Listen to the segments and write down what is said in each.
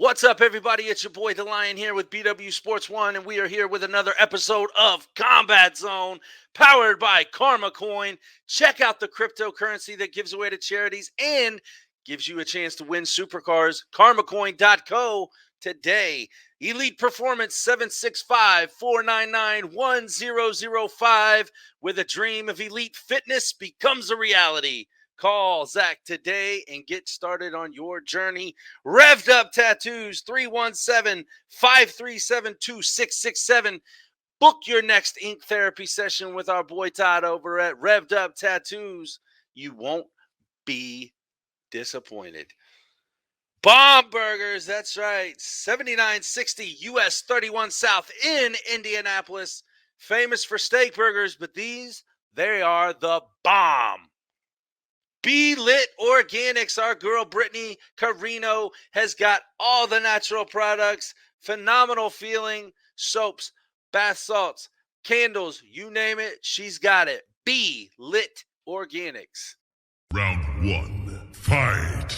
What's up, everybody? It's your boy Dalion here with BW Sports 1, and we are here with another episode of Combat Zone, powered by Carma Coin. Check out the cryptocurrency that gives away to charities and gives you a chance to win supercars. CarmaCoin.co today. Elite Performance 765-499-1005, where the dream of elite fitness becomes a reality. Call Zach today and get started on your journey. Revved Up Tattoos, 317-537-2667. Book your next ink therapy session with our boy Todd over at Revved Up Tattoos. You won't be disappointed. BaumBurgers, that's right, 7960 US 31 South in Indianapolis. Famous for steak burgers, but they are the bomb. BeeLit Organics, our girl Brittany Carreno has got all the natural products, phenomenal feeling, soaps, bath salts, candles, you name it, she's got it. BeeLit Organics. Round one, fight.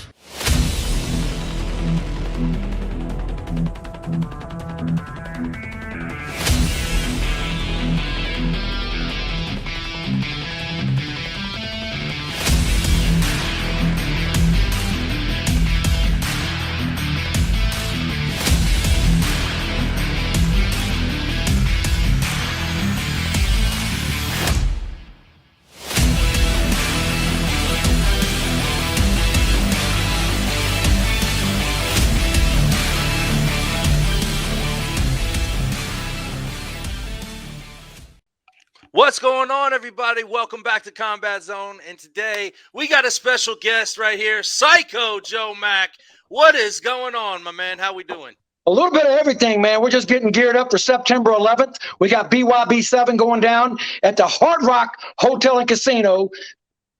What's going on, everybody? Welcome back to Combat Zone. And today we got a special guest right here, Psycho Joe Mack. What is going on, my man? How we doing? A little bit of everything, man. We're just getting geared up for September 11th. We got BYB 7 going down at the Hard Rock Hotel and Casino,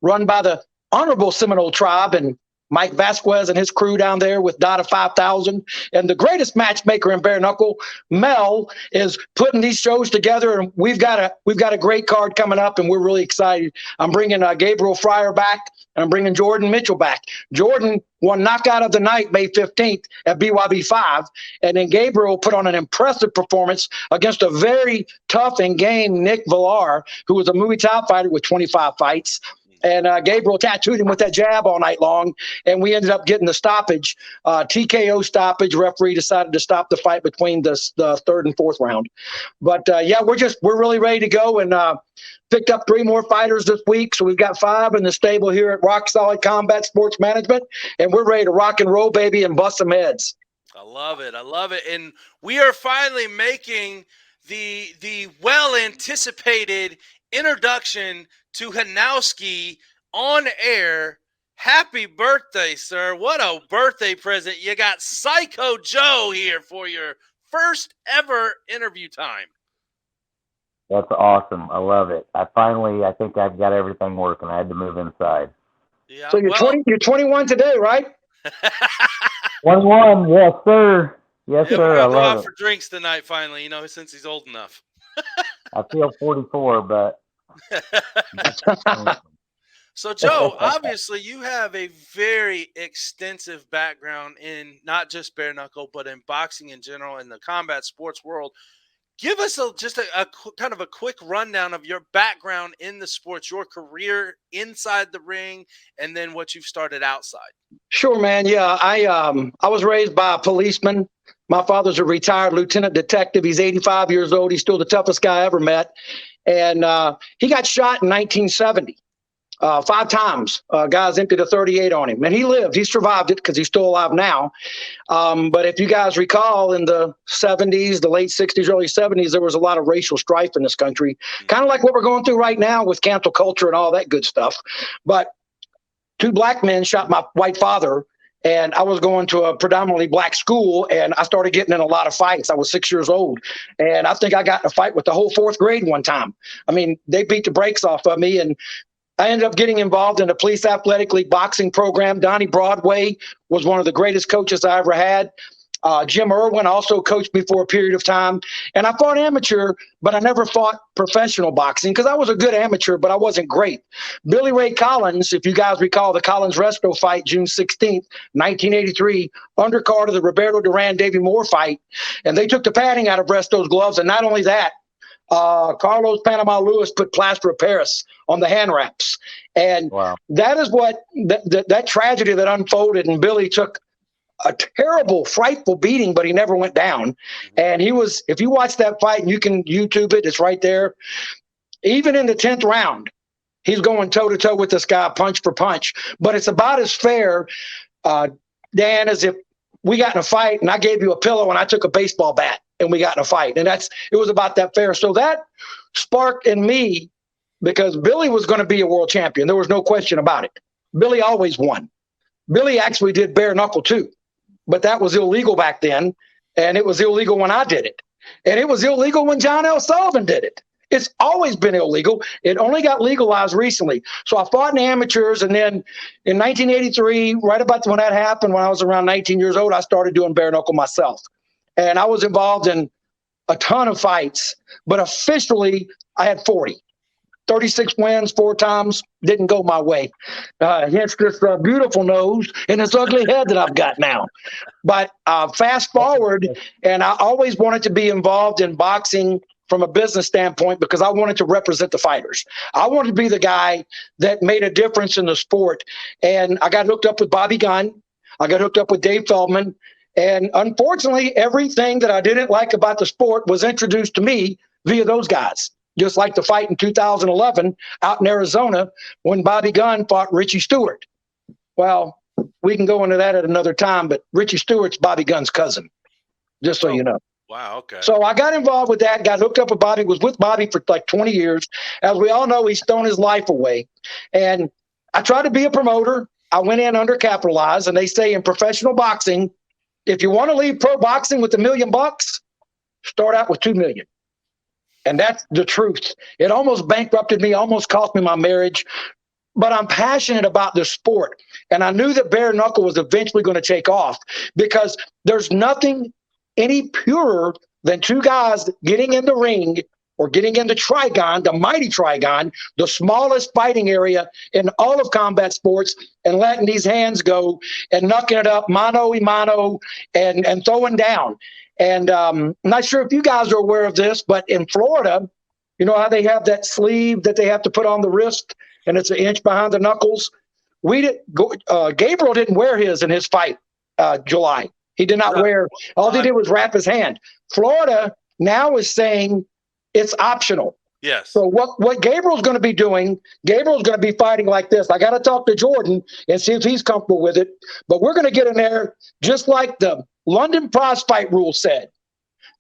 run by the Honorable Seminole Tribe and Mike Vasquez and his crew down there with Dada 5000. And the greatest matchmaker in bare knuckle, Mel, is putting these shows together. And we've got a great card coming up, and we're really excited. I'm bringing Gabriel Fryer back, and I'm bringing Jordan Mitchell back. Jordan won Knockout of the Night May 15th at BYB 5. And then Gabriel put on an impressive performance against a very tough and game Nick Villar, who was a Muay Thai fighter with 25 fights. And Gabriel tattooed him with that jab all night long, and we ended up getting the stoppage, TKO stoppage. Referee decided to stop the fight between the third and fourth round. But yeah, we're really ready to go, and picked up 3 more fighters this week, so we've got 5 in the stable here at Rock Solid Combat Sports Management, and we're ready to rock and roll, baby, and bust some heads. I love it. I love it. And we are finally making the well-anticipated introduction to Hanowski on air. Happy birthday, sir. What a birthday present. You got Psycho Joe here for your first ever interview time. That's awesome. I love it. I think I've got everything working. I had to move inside. Yeah. So you're 21 today, right? 21, yes, sir. Yes, yeah, sir. We're I gonna go love out it. for drinks tonight, finally, since he's old enough. I feel 44, but So, Joe, obviously you have a very extensive background in not just bare knuckle, but in boxing in general, in the combat sports world. Give us just a kind of a quick rundown of your background in the sports, your career inside the ring, and then what you've started outside. Sure, man. Yeah, I was raised by a policeman. My father's a retired lieutenant detective. He's 85 years old. He's still the toughest guy I ever met. And he got shot in 1970. 5 times. Guys emptied a 38 on him, and he lived. He survived it because he's still alive now. But if you guys recall, in the 70s, the late 60s, early 70s, there was a lot of racial strife in this country, kind of like what we're going through right now with cancel culture and all that good stuff. But 2 black men shot my white father, and I was going to a predominantly black school, and I started getting in a lot of fights. I was 6 years old, and I think I got in a fight with the whole 4th grade one time. I mean, they beat the brakes off of me, and I ended up getting involved in a police athletic league boxing program. Donnie Broadway was one of the greatest coaches I ever had. Jim Irwin also coached me for a period of time. And I fought amateur, but I never fought professional boxing because I was a good amateur, but I wasn't great. Billy Ray Collins, if you guys recall the Collins-Resto fight, June 16th, 1983, undercard of the Roberto Duran-Davy Moore fight. And they took the padding out of Resto's gloves. And not only that, Carlos Panama Lewis put plaster of Paris on the hand wraps. And that is what that tragedy that unfolded. And Billy took a terrible, frightful beating, but he never went down. And he was, if you watch that fight, and you can YouTube it, it's right there. Even in the 10th round, he's going toe-to-toe with this guy, punch for punch. But it's about as fair, Dan, as if we got in a fight and I gave you a pillow and I took a baseball bat and we got in a fight. And it was about that fair. So that sparked in me, because Billy was going to be a world champion. There was no question about it. Billy always won. Billy actually did bare knuckle too, but that was illegal back then. And it was illegal when I did it. And it was illegal when John L. Sullivan did it. It's always been illegal. It only got legalized recently. So I fought in amateurs. And then in 1983, right about when that happened, when I was around 19 years old, I started doing bare knuckle myself. And I was involved in a ton of fights, but officially I had 40. 36 wins, 4 times, didn't go my way. Hence this beautiful nose and this ugly head that I've got now. But fast forward, and I always wanted to be involved in boxing from a business standpoint because I wanted to represent the fighters. I wanted to be the guy that made a difference in the sport. And I got hooked up with Bobby Gunn. I got hooked up with Dave Feldman. And unfortunately, everything that I didn't like about the sport was introduced to me via those guys. Just like the fight in 2011 out in Arizona when Bobby Gunn fought Richie Stewart. Well, we can go into that at another time, but Richie Stewart's Bobby Gunn's cousin, just so you know. Wow, okay. So I got involved with that, got hooked up with Bobby, was with Bobby for like 20 years. As we all know, he's thrown his life away. And I tried to be a promoter. I went in undercapitalized, and they say in professional boxing, if you want to leave pro boxing with $1 million, start out with $2 million. And that's the truth. It almost bankrupted me, almost cost me my marriage. But I'm passionate about the sport. And I knew that bare knuckle was eventually going to take off because there's nothing any purer than 2 guys getting in the ring or getting into trigon, the mighty trigon, the smallest fighting area in all of combat sports, and letting these hands go and knucking it up mano a mano and throwing down. And I'm not sure if you guys are aware of this, but in Florida, you know how they have that sleeve that they have to put on the wrist, and it's 1 inch behind the knuckles? Gabriel didn't wear his in his fight, July. He did not wear. All he did was wrap his hand. Florida now is saying it's optional. Yes. So what Gabriel's going to be doing, Gabriel's going to be fighting like this. I got to talk to Jordan and see if he's comfortable with it. But we're going to get in there just like the London prize fight rule said.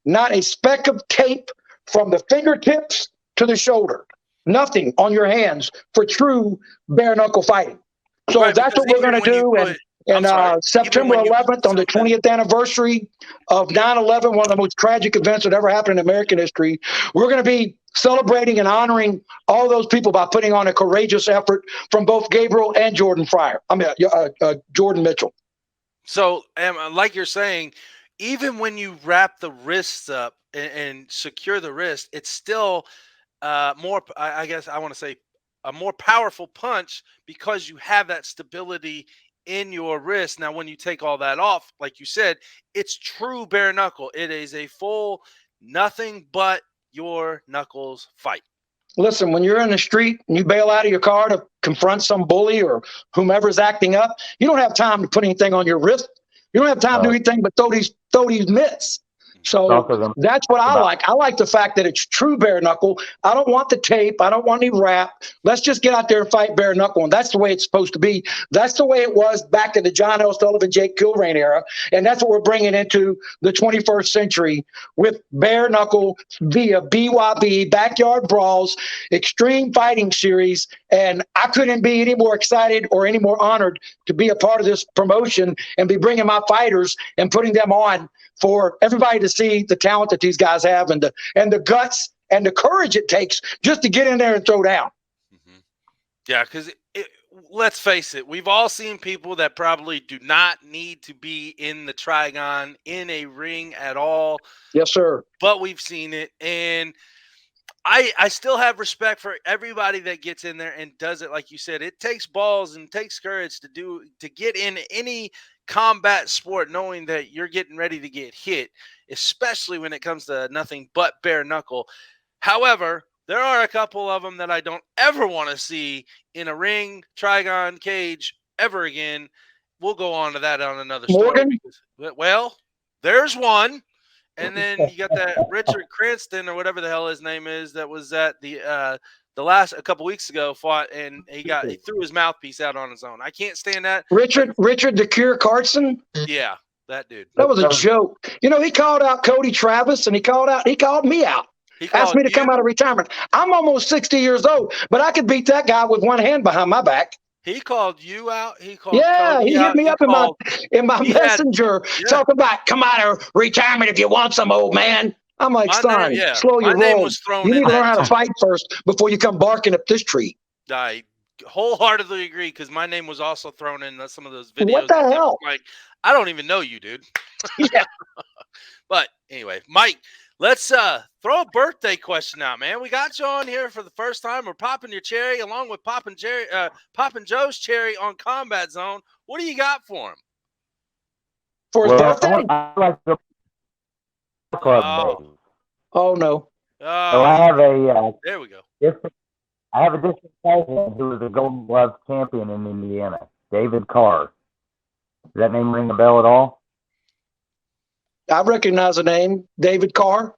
Not a speck of tape from the fingertips to the shoulder. Nothing on your hands for true bare knuckle fighting. So that's what we're going to do. And September 11th, on the 20th anniversary of 9/11, one of the most tragic events that ever happened in American history, we're going to be celebrating and honoring all those people by putting on a courageous effort from both Gabriel and Jordan Mitchell. So, like you're saying, even when you wrap the wrists up and secure the wrist, it's still more, I guess I want to say, a more powerful punch because you have that stability in your wrist. Now, when you take all that off, like you said, it's true bare knuckle. It is a full nothing but your knuckles fight. Listen, when you're in the street and you bail out of your car to confront some bully or whomever's acting up, you don't have time to put anything on your wrist. You don't have time to do anything but throw these mitts. So that's what I like. I like the fact that it's true bare knuckle. I don't want the tape. I don't want any rap. Let's just get out there and fight bare knuckle. And that's the way it's supposed to be. That's the way it was back in the John L. Sullivan, Jake Kilrain era. And that's what we're bringing into the 21st century with bare knuckle via BYB, Backyard Brawls, Extreme Fighting Series. And I couldn't be any more excited or any more honored to be a part of this promotion and be bringing my fighters and putting them on for everybody to see the talent that these guys have and the guts and the courage it takes just to get in there and throw down. Mm-hmm. Yeah, because let's face it, we've all seen people that probably do not need to be in the trigon in a ring at all, Yes, sir. but we've seen it. And I still have respect for everybody that gets in there and does it. Like you said, it takes balls and takes courage to get in any combat sport, knowing that you're getting ready to get hit, especially when it comes to nothing but bare knuckle. However, there are a couple of them that I don't ever want to see in a ring, trigon, cage ever again. We'll go on to that on another story. Morgan? Because, well, there's one. And then you got that Richard Cranston or whatever the hell his name is that was at the last a couple weeks ago fought, and he threw his mouthpiece out on his own. I can't stand that. Richard the Cure Carson? Yeah, that dude. That was a joke. You know, he called out Cody Travis, and he called me out. He asked me to come out of retirement. I'm almost 60 years old, but I could beat that guy with one hand behind my back. He called you out. He called. Yeah, Cody he hit me up in my messenger, talking about come out of retirement if you want some, old man. I'm like, son, slow your roll. You need to learn how to fight first before you come barking up this tree. I wholeheartedly agree, because my name was also thrown in some of those videos. What the hell? Like, I don't even know you, dude. Yeah. But anyway, Mike, let's throw a birthday question out, man. We got you on here for the first time. We're popping your cherry along with popping Joe's cherry on Combat Zone. What do you got for him? For his birthday? I like the club days. Oh no. So I have there we go. I have a distant cousin who was a Golden Glove champion in Indiana, David Carr. Does that name ring a bell at all? I recognize the name, David Carr.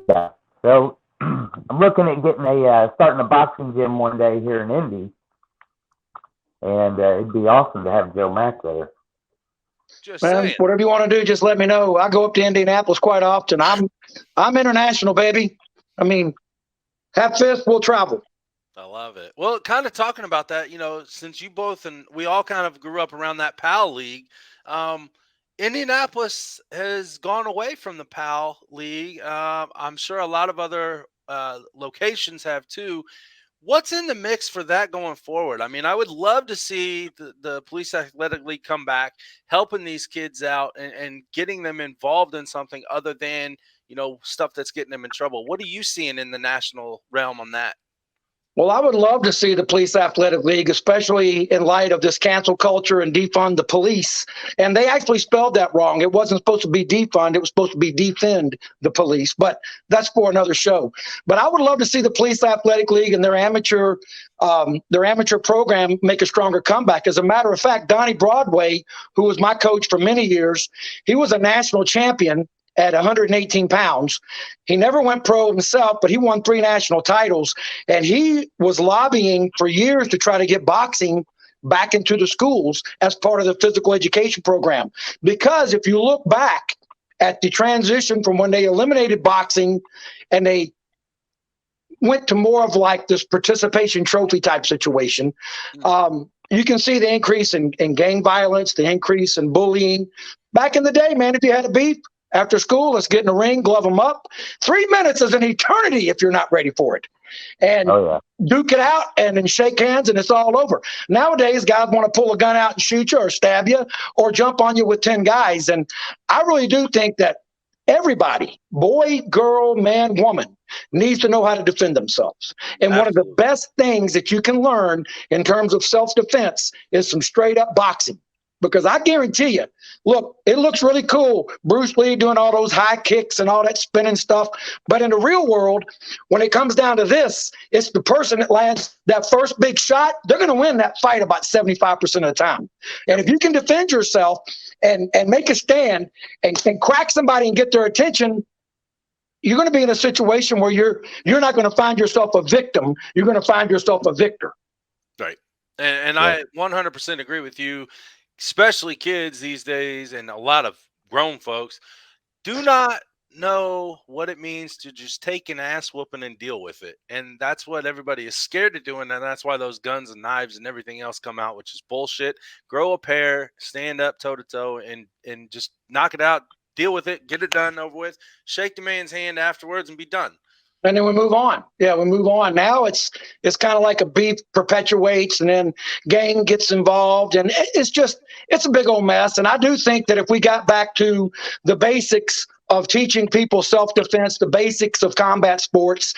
Yeah. So I'm looking at getting starting a boxing gym one day here in Indy, and it'd be awesome to have Joe Mack there. Just saying. Whatever you want to do, just let me know. I go up to Indianapolis quite often. I'm international, baby. I mean, have fist, we'll travel. I love it. Well, kind of talking about that, since you both and we all kind of grew up around that PAL league, Indianapolis has gone away from the PAL league. I'm sure a lot of other locations have too. What's in the mix for that going forward? I mean, I would love to see the Police Athletic League come back, helping these kids out and getting them involved in something other than, stuff that's getting them in trouble. What are you seeing in the national realm on that? Well, I would love to see the Police Athletic League, especially in light of this cancel culture and defund the police. And they actually spelled that wrong. It wasn't supposed to be defund. It was supposed to be defend the police. But that's for another show. But I would love to see the Police Athletic League and their amateur program make a stronger comeback. As a matter of fact, Donnie Broadway, who was my coach for many years, he was a national champion at 118 pounds. He never went pro himself, but he won 3 national titles. And he was lobbying for years to try to get boxing back into the schools as part of the physical education program. Because if you look back at the transition from when they eliminated boxing and they went to more of like this participation trophy type situation, you can see the increase in gang violence, the increase in bullying. Back in the day, man, if you had a beef, after school, let's get in the ring, glove them up. 3 minutes is an eternity if you're not ready for it. And duke it out and then shake hands and it's all over. Nowadays, guys want to pull a gun out and shoot you or stab you or jump on you with 10 guys. And I really do think that everybody, boy, girl, man, woman, needs to know how to defend themselves. And one of the best things that you can learn in terms of self-defense is some straight up boxing. Because I guarantee you, look, it looks really cool. Bruce Lee doing all those high kicks and all that spinning stuff. But in the real world, when it comes down to this, it's the person that lands that first big shot. They're going to win that fight about 75% of the time. And if you can defend yourself and make a stand and crack somebody and get their attention, you're going to be in a situation where you're not going to find yourself a victim. You're going to find yourself a victor. Right. And I 100% agree with you. Especially kids these days and a lot of grown folks do not know what it means to just take an ass whooping and deal with it. And that's what everybody is scared of doing. And that's why those guns and knives and everything else come out, which is bullshit. Grow a pair, stand up toe to toe and just knock it out, deal with it, get it done over with, shake the man's hand afterwards and be done. And then we move on. Yeah, we move on. Now it's kind of like a beef perpetuates, and then gang gets involved, and it's a big old mess. And I do think that if we got back to the basics of teaching people self-defense, the basics of combat sports,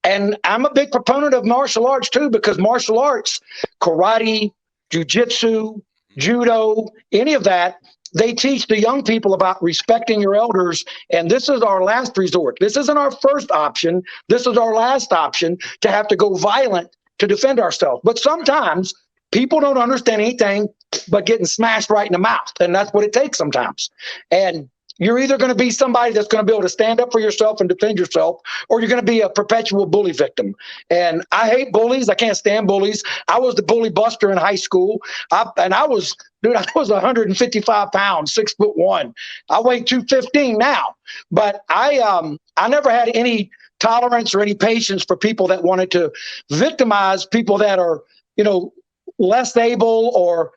and I'm a big proponent of martial arts too, because martial arts, karate, jiu-jitsu, judo, any of that, they teach the young people about respecting your elders. And this is our last resort. This isn't our first option. This is our last option, to have to go violent to defend ourselves. But sometimes people don't understand anything but getting smashed right in the mouth. And that's what it takes sometimes. And you're either going to be somebody that's going to be able to stand up for yourself and defend yourself, or you're going to be a perpetual bully victim. And I hate bullies. I can't stand bullies. I was the bully buster in high school. I was 155 pounds, 6'1". I weigh 215 now. But I never had any tolerance or any patience for people that wanted to victimize people that are, less able, or,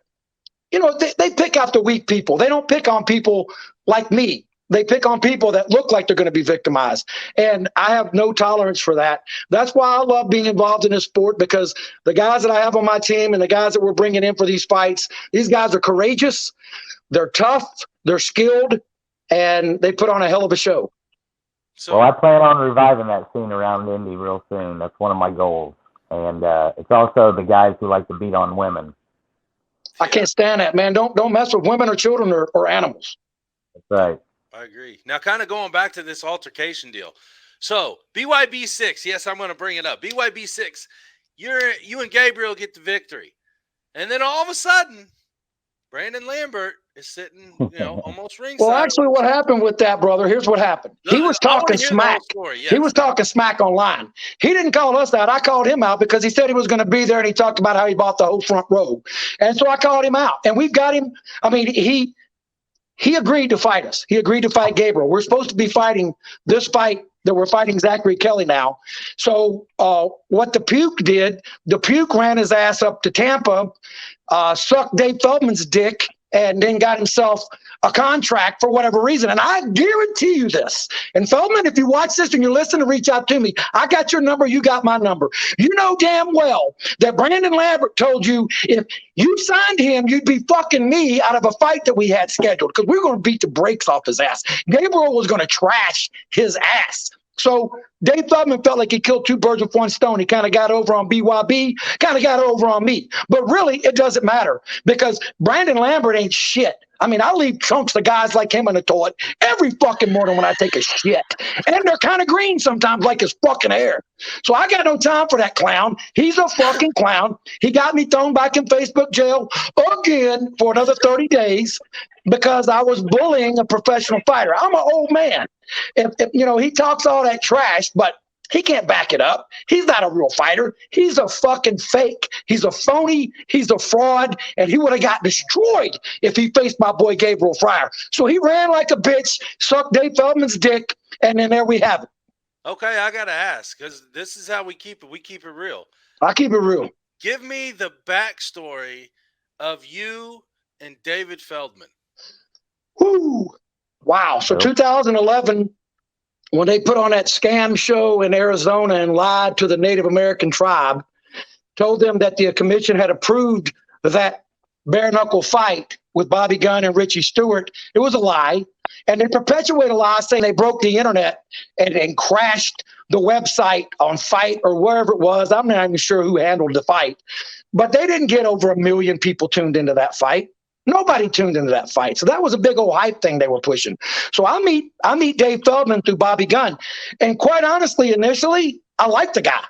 they pick out the weak people. They don't pick on people like me. They pick on people that look like they're going to be victimized. And I have no tolerance for that. That's why I love being involved in this sport, because the guys that I have on my team and the guys that we're bringing in for these fights, these guys are courageous, they're tough, they're skilled, and they put on a hell of a show. Well, I plan on reviving that scene around Indy real soon. That's one of my goals. And it's also the guys who like to beat on women. I can't stand that, man. Don't mess with women or children or animals. That's right. I agree. Now, kind of going back to this altercation deal. So, BYB 6, yes, I'm going to bring it up. BYB 6, you and Gabriel get the victory. And then all of a sudden, Brandon Lambert is sitting, almost ringside. Well, actually, what happened with that, brother, here's what happened. He was talking smack. Yes. He was talking smack online. He didn't call us out. I called him out because he said he was going to be there, and he talked about how he bought the whole front row. And so I called him out. And we've got him. I mean, he agreed to fight us. He agreed to fight Gabriel. We're supposed to be fighting this fight that we're fighting Zachary Kelly now. So what the Puke did, the Puke ran his ass up to Tampa, sucked Dave Feldman's dick, and then got himself a contract for whatever reason. And I guarantee you this. And Feldman, if you watch this and you're listening, reach out to me. I got your number. You got my number. You know damn well that Brandon Lambert told you if you signed him, you'd be fucking me out of a fight that we had scheduled, because we were going to beat the brakes off his ass. Gabriel was going to trash his ass. So Dave Feldman felt like he killed two birds with one stone. He kind of got over on BYB, kind of got over on me. But really, it doesn't matter, because Brandon Lambert ain't shit. I mean, I leave chunks of guys like him in the toilet every fucking morning when I take a shit. And they're kind of green sometimes, like his fucking hair. So I got no time for that clown. He's a fucking clown. He got me thrown back in Facebook jail again for another 30 days because I was bullying a professional fighter. I'm an old man. If he talks all that trash, but he can't back it up. He's not a real fighter. He's a fucking fake. He's a phony. He's a fraud. And he would have got destroyed if he faced my boy Gabriel Fryer. So he ran like a bitch, sucked Dave Feldman's dick, and then there we have it. Okay, I got to ask, because this is how we keep it. We keep it real. I keep it real. Give me the backstory of you and David Feldman. Woo! Wow. So 2011, when they put on that scam show in Arizona and lied to the Native American tribe, told them that the commission had approved that bare knuckle fight with Bobby Gunn and Richie Stewart. It was a lie. And they perpetuate a lie saying they broke the internet and crashed the website on Fight or wherever it was. I'm not even sure who handled the fight. But they didn't get over 1 million people tuned into that fight. Nobody tuned into that fight. So that was a big old hype thing they were pushing. So I meet Dave Feldman through Bobby Gunn. And quite honestly, initially, I liked the guy.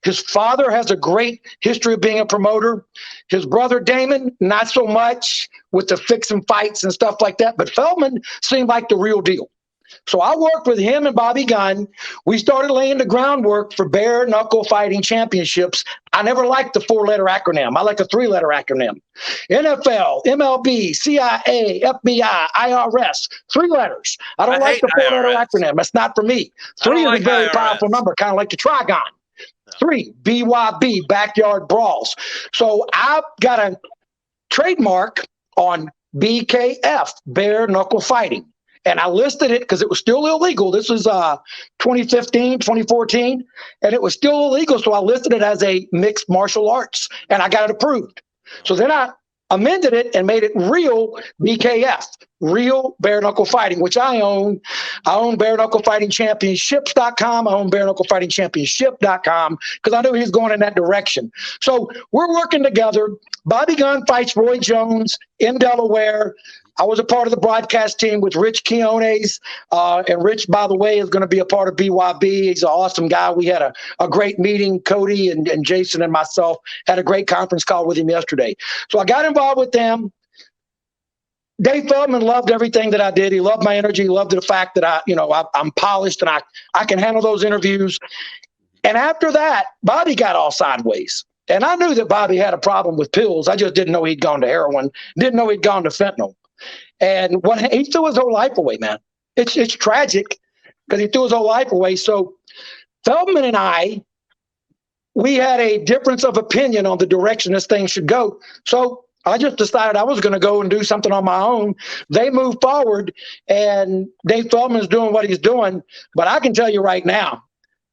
His father has a great history of being a promoter. His brother Damon, not so much with the fixing fights and stuff like that. But Feldman seemed like the real deal. So I worked with him and Bobby Gunn. We started laying the groundwork for bare knuckle fighting championships. I never liked the 4-letter acronym. I like a 3-letter acronym. NFL, MLB, CIA, FBI, IRS, 3 letters. I don't like the 4-letter acronym. That's not for me. 3 is a very powerful number, kind of like the trigon. 3, BYB, backyard brawls. So I've got a trademark on BKF, bare knuckle fighting. And I listed it because it was still illegal. This was 2015, 2014, and it was still illegal. So I listed it as a mixed martial arts, and I got it approved. So then I amended it and made it real BKF, real bare knuckle fighting, which I own. I own bare knuckle fighting championships.com. I own bare knuckle fighting championship.com because I knew he was going in that direction. So we're working together. Bobby Gunn fights Roy Jones in Delaware. I was a part of the broadcast team with Rich Quiones, and Rich, by the way, is going to be a part of BYB. He's an awesome guy. We had a great meeting. Cody and Jason and myself had a great conference call with him yesterday. So I got involved with them. Dave Feldman loved everything that I did. He loved my energy. He loved the fact that I'm polished and I can handle those interviews. And after that, Bobby got all sideways. And I knew that Bobby had a problem with pills. I just didn't know he'd gone to heroin, didn't know he'd gone to fentanyl. And he threw his whole life away, man. It's tragic because he threw his whole life away. So Feldman and I, we had a difference of opinion on the direction this thing should go. So I just decided I was going to go and do something on my own. They moved forward, and Dave Feldman's doing what he's doing. But I can tell you right now,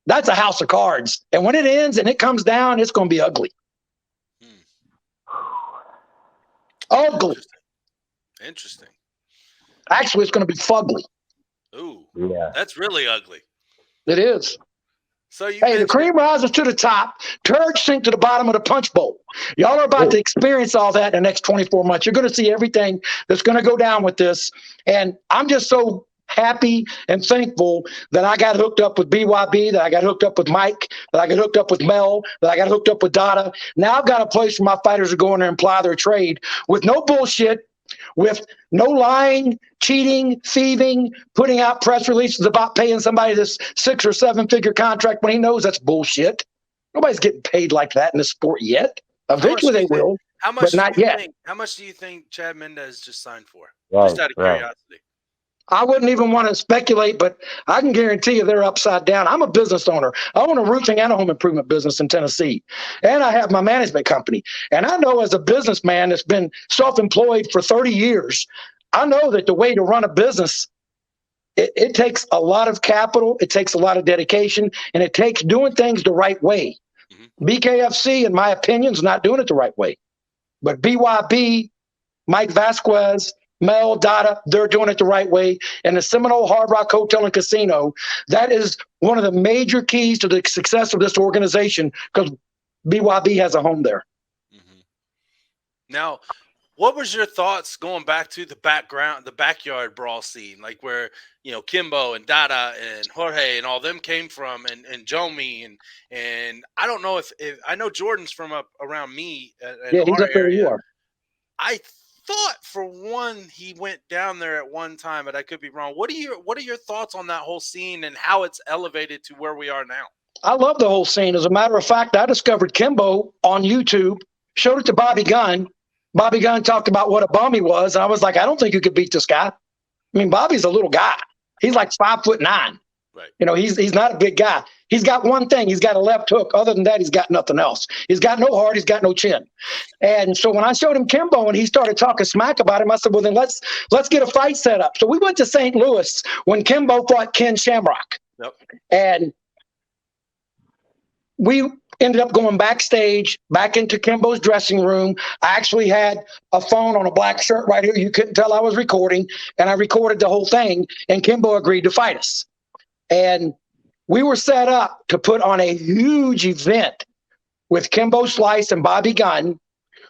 that's a house of cards. And when it ends and it comes down, it's going to be ugly. Ugly. Interesting. Actually, it's going to be fugly. Ooh, Yeah. that's really ugly. It is. So you Hey, the cream rises to the top, turds sink to the bottom of the punch bowl. Y'all are about to experience all that in the next 24 months. You're going to see everything that's going to go down with this. And I'm just so happy and thankful that I got hooked up with BYB, that I got hooked up with Mike, that I got hooked up with Mel, that I got hooked up with Dada. Now I've got a place where my fighters are going to apply their trade with no bullshit, with no lying, cheating, thieving, putting out press releases about paying somebody this 6 or 7 figure contract when he knows that's bullshit. Nobody's getting paid like that in the sport yet. Eventually they will, but not yet. How much do you think Chad Mendez just signed for? Right, Just out of curiosity. I wouldn't even want to speculate, but I can guarantee you they're upside down. I'm a business owner. I own a roofing and a home improvement business in Tennessee. And I have my management company. And I know as a businessman that's been self-employed for 30 years, I know that the way to run a business, it takes a lot of capital, it takes a lot of dedication, and it takes doing things the right way. Mm-hmm. BKFC, in my opinion, is not doing it the right way. But BYB, Mike Vasquez, Mel, Dada, they're doing it the right way. And the Seminole Hard Rock Hotel and Casino, that is one of the major keys to the success of this organization because BYB has a home there. Mm-hmm. Now, what was your thoughts going back to the backyard brawl scene, like where, Kimbo and Dada and Jorge and all them came from and Jomi and I don't know if I know Jordan's from up around me. Yeah, he's up there you are. I thought for one he went down there at one time, but I could be wrong. What are your thoughts on that whole scene and how it's elevated to where we are now? I love the whole scene. As a matter of fact, I discovered Kimbo on YouTube, showed it to Bobby Gunn. Bobby Gunn talked about what a bum he was, and I was like, I don't think you could beat this guy. I mean, Bobby's a little guy. He's like 5'9". Right. He's not a big guy. He's got one thing. He's got a left hook. Other than that, he's got nothing else. He's got no heart. He's got no chin. And so when I showed him Kimbo and he started talking smack about him, I said, well, then let's get a fight set up. So we went to St. Louis when Kimbo fought Ken Shamrock. Yep. And we ended up going backstage, back into Kimbo's dressing room. I actually had a phone on a black shirt right here. You couldn't tell I was recording. And I recorded the whole thing. And Kimbo agreed to fight us. And we were set up to put on a huge event with Kimbo Slice and Bobby Gunn.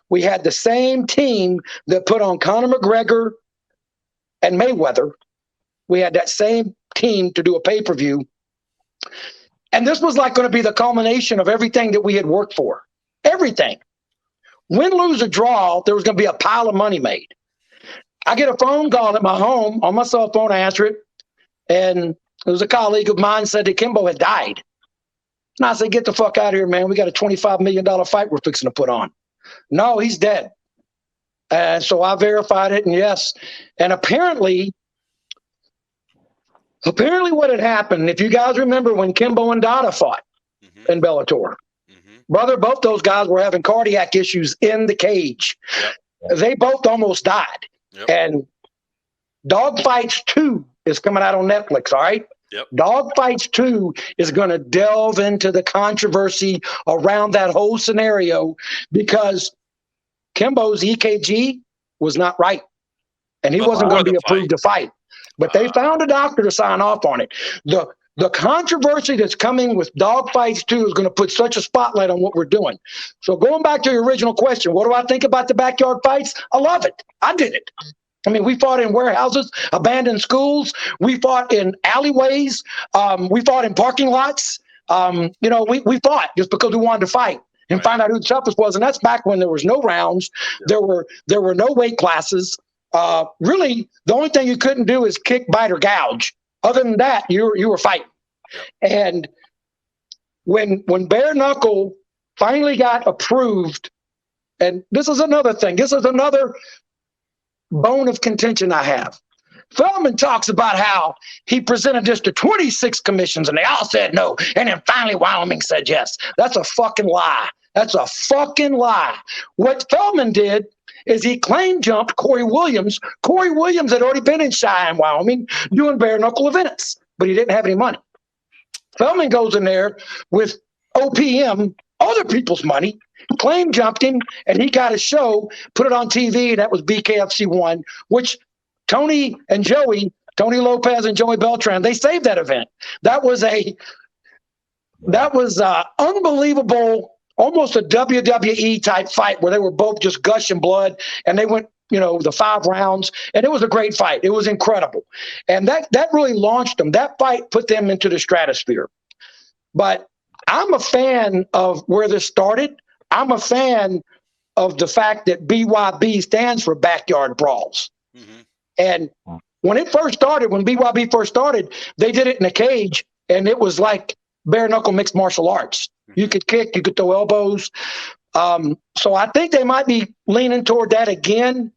We had the same team that put on Conor McGregor and Mayweather. We had that same team to do a pay-per-view. And this was like going to be the culmination of everything that we had worked for. Everything. Win, lose, or draw, there was going to be a pile of money made. I get a phone call at my home on my cell phone. I answer it. And it was a colleague of mine said that Kimbo had died. And I said, get the fuck out of here, man. We got a $25 million fight we're fixing to put on. No, he's dead. And so I verified it, and yes. And apparently what had happened, if you guys remember when Kimbo and Dada fought in Bellator, brother, both those guys were having cardiac issues in the cage. Yep. They both almost died. Yep. And Dogfights 2 is coming out on Netflix, all right? Yep. Dogfights 2 is going to delve into the controversy around that whole scenario because Kimbo's EKG was not right, and he wasn't going to be approved to fight. But they found a doctor to sign off on it. The controversy that's coming with Dogfights 2 is going to put such a spotlight on what we're doing. So going back to your original question, what do I think about the backyard fights? I love it. I did it. I mean, we fought in warehouses, abandoned schools. We fought in alleyways. We fought in parking lots. We fought just because we wanted to fight and find out who the toughest was. And that's back when there was no rounds. There were no weight classes. Really, the only thing you couldn't do is kick, bite, or gouge. Other than that, you were fighting. And when bare knuckle finally got approved, and this is another thing. This is another bone of contention I have. Feldman talks about how he presented this to 26 commissions and they all said no. And then finally Wyoming said yes. That's a fucking lie. That's a fucking lie. What Feldman did is he claim jumped Corey Williams. Corey Williams had already been in Cheyenne, Wyoming, doing bare knuckle events, but he didn't have any money. Feldman goes in there with OPM, other people's money, claim jumped him, and he got a show, put it on TV, and that was BKFC 1, which Tony Lopez and Joey Beltran, they saved that event. That was unbelievable, almost a WWE type fight where they were both just gushing blood, and they went, the 5 rounds, and it was a great fight. It was incredible. And that really launched them. That fight put them into the stratosphere. But I'm a fan of where this started. I'm a fan of the fact that BYB stands for Backyard Brawls. Mm-hmm. And when BYB first started, they did it in a cage, and it was like bare knuckle mixed martial arts. Mm-hmm. You could kick, you could throw elbows. So I think they might be leaning toward that again,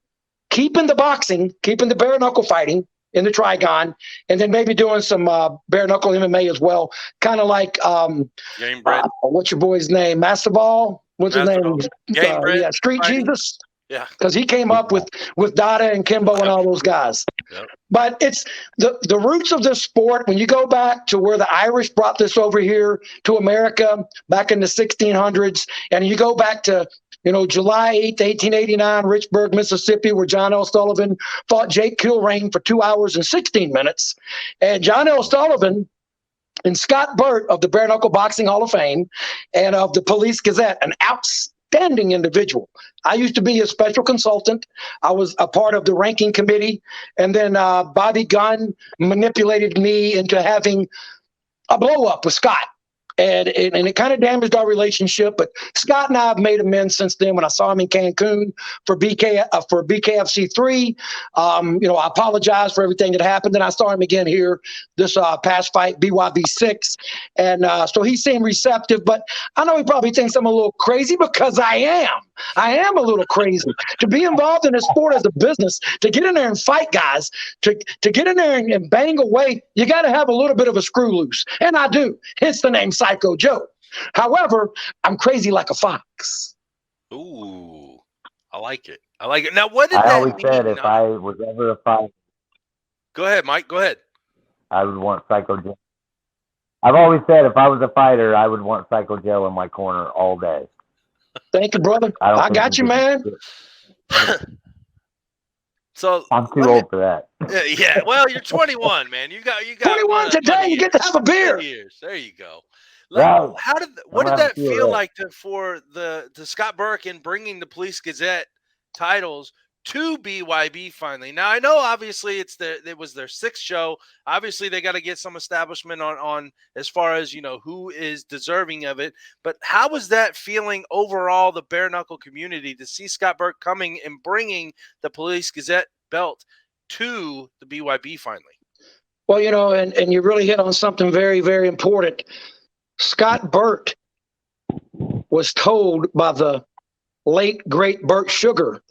keeping the boxing, keeping the bare knuckle fighting in the trigon, and then maybe doing some bare knuckle MMA as well. Kind of like what's your boy's name? Masvidal? What's his name? Street Jesus. Yeah, because he came up with Dada and Kimbo and all those guys. Yep. But it's the roots of this sport. When you go back to where the Irish brought this over here to America back in the 1600s, and you go back to July 8th, 1889, Richburg, Mississippi, where John L. Sullivan fought Jake Kilrain for 2 hours and 16 minutes, and John L. Sullivan and Scott Burt of the Bare Knuckle Boxing Hall of Fame and of the Police Gazette, an outstanding individual. I used to be a special consultant. I was a part of the ranking committee, and then Bobby Gunn manipulated me into having a blow up with Scott. And it kind of damaged our relationship, but Scott and I have made amends since then. When I saw him in Cancun for BKFC 3, I apologize for everything that happened. And I saw him again here this past fight, BYB 6, and so he seemed receptive. But I know he probably thinks I'm a little crazy because I am. I am a little crazy to be involved in this sport as a business, to get in there and fight guys, to get in there and bang away. You got to have a little bit of a screw loose, and I do. Hence the name Psycho Joe. However, I'm crazy like a fox. Ooh, I like it. Now, what did that mean? I always said if I was ever a fighter. Go ahead, Mike. Go ahead. I would want Psycho Joe. I've always said if I was a fighter, I would want Psycho Joe in my corner all day. Thank you, brother. I got you, man. So I'm too old for that. Yeah. Well, you're 21, man. You got 21 today. You get to have a beer. Years. There you go. Right. What did that feel like for the Scott Burke in bringing the Police Gazette titles to BYB finally? Now I know obviously it was their 6th show. Obviously they got to get some establishment on as far as who is deserving of it. But how was that feeling overall, the bare knuckle community, to see Scott Burke coming and bringing the Police Gazette belt to the BYB finally? Well, and you really hit on something very, very important. Scott Burke was told by the late, great Burke Sugar.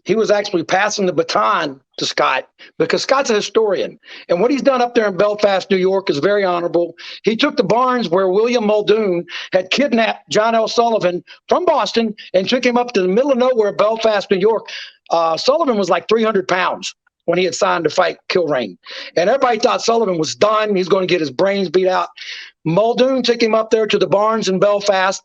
He was actually passing the baton to Scott because Scott's a historian. And what he's done up there in Belfast, New York is very honorable. He took the barns where William Muldoon had kidnapped John L. Sullivan from Boston and took him up to the middle of nowhere, Belfast, New York. Sullivan was like 300 pounds. when he had signed to fight Kilrain. And everybody thought Sullivan was done. He's going to get his brains beat out. Muldoon took him up there to the barns in Belfast.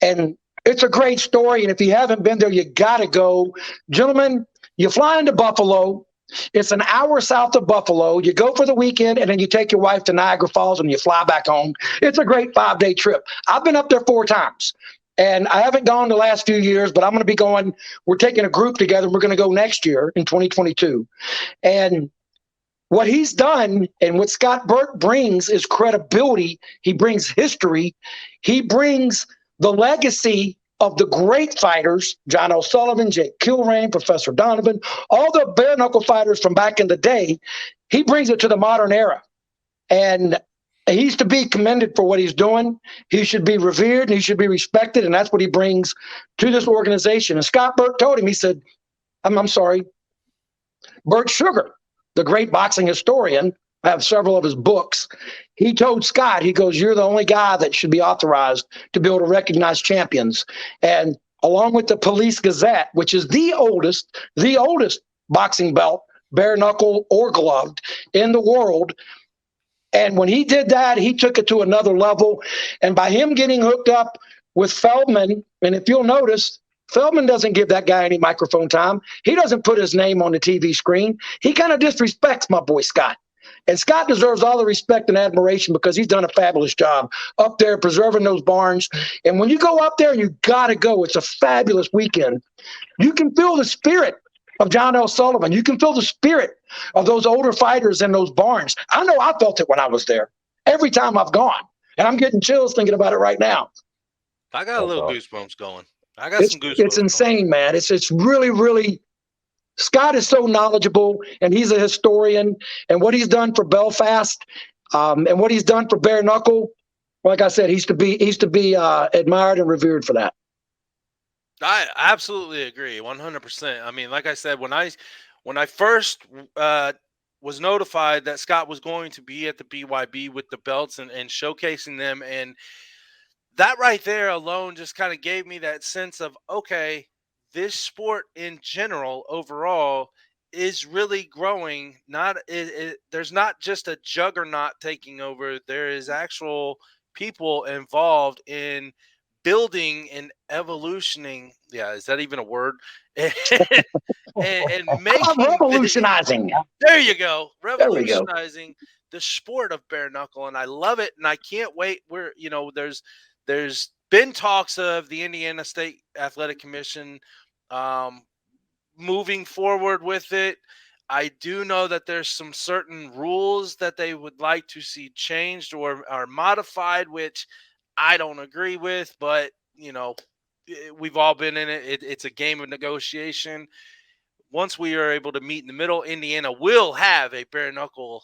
And it's a great story. And if you haven't been there, you got to go. Gentlemen, you fly into Buffalo. It's an hour south of Buffalo. You go for the weekend, and then you take your wife to Niagara Falls, and you fly back home. It's a great 5-day trip. I've been up there 4 times. And I haven't gone the last few years, but I'm going to be going. We're taking a group together. We're going to go next year in 2022. And what he's done and what Scott Burke brings is credibility. He brings history. He brings the legacy of the great fighters, John O'Sullivan, Jake Kilrain, Professor Donovan, all the bare knuckle fighters from back in the day. He brings it to the modern era. And he's to be commended for what he's doing. He should be revered and he should be respected. And that's what he brings to this organization. And Scott Burke told him, he said, I'm sorry, Burt Sugar, the great boxing historian, I have several of his books. He told Scott, he goes, you're the only guy that should be authorized to be able to recognize champions. And along with the Police Gazette, which is the oldest boxing belt, bare knuckle or gloved, in the world. And when he did that, he took it to another level. And by him getting hooked up with Feldman, and if you'll notice, Feldman doesn't give that guy any microphone time. He doesn't put his name on the TV screen. He kind of disrespects my boy Scott. And Scott deserves all the respect and admiration because he's done a fabulous job up there preserving those barns. And when you go up there, you got to go. It's a fabulous weekend. You can feel the spirit of John L. Sullivan. You can feel the spirit of those older fighters in those barns. I know I felt it when I was there every time I've gone. And I'm getting chills thinking about it right now. I got a little goosebumps going. I got some goosebumps. It's insane, man. It's really, really. Scott is so knowledgeable, and he's a historian. And what he's done for Belfast, and what he's done for bare knuckle, like I said, he's to be admired and revered for that. I absolutely agree, 100%. I mean, like I said, when I first was notified that Scott was going to be at the BYB with the belts and showcasing them, and that right there alone just kind of gave me that sense of, okay, this sport in general overall is really growing. There's not just a juggernaut taking over. There is actual people involved in building and evolutioning. Yeah, is that even a word? and making revolutionizing. There you go. Revolutionizing the sport of bare knuckle, and I love it, and I can't wait. There's been talks of the Indiana State Athletic Commission moving forward with it. I do know that there's some certain rules that they would like to see changed or modified, which I don't agree with, but we've all been in it. It's a game of negotiation. Once we are able to meet in the middle, Indiana will have a bare knuckle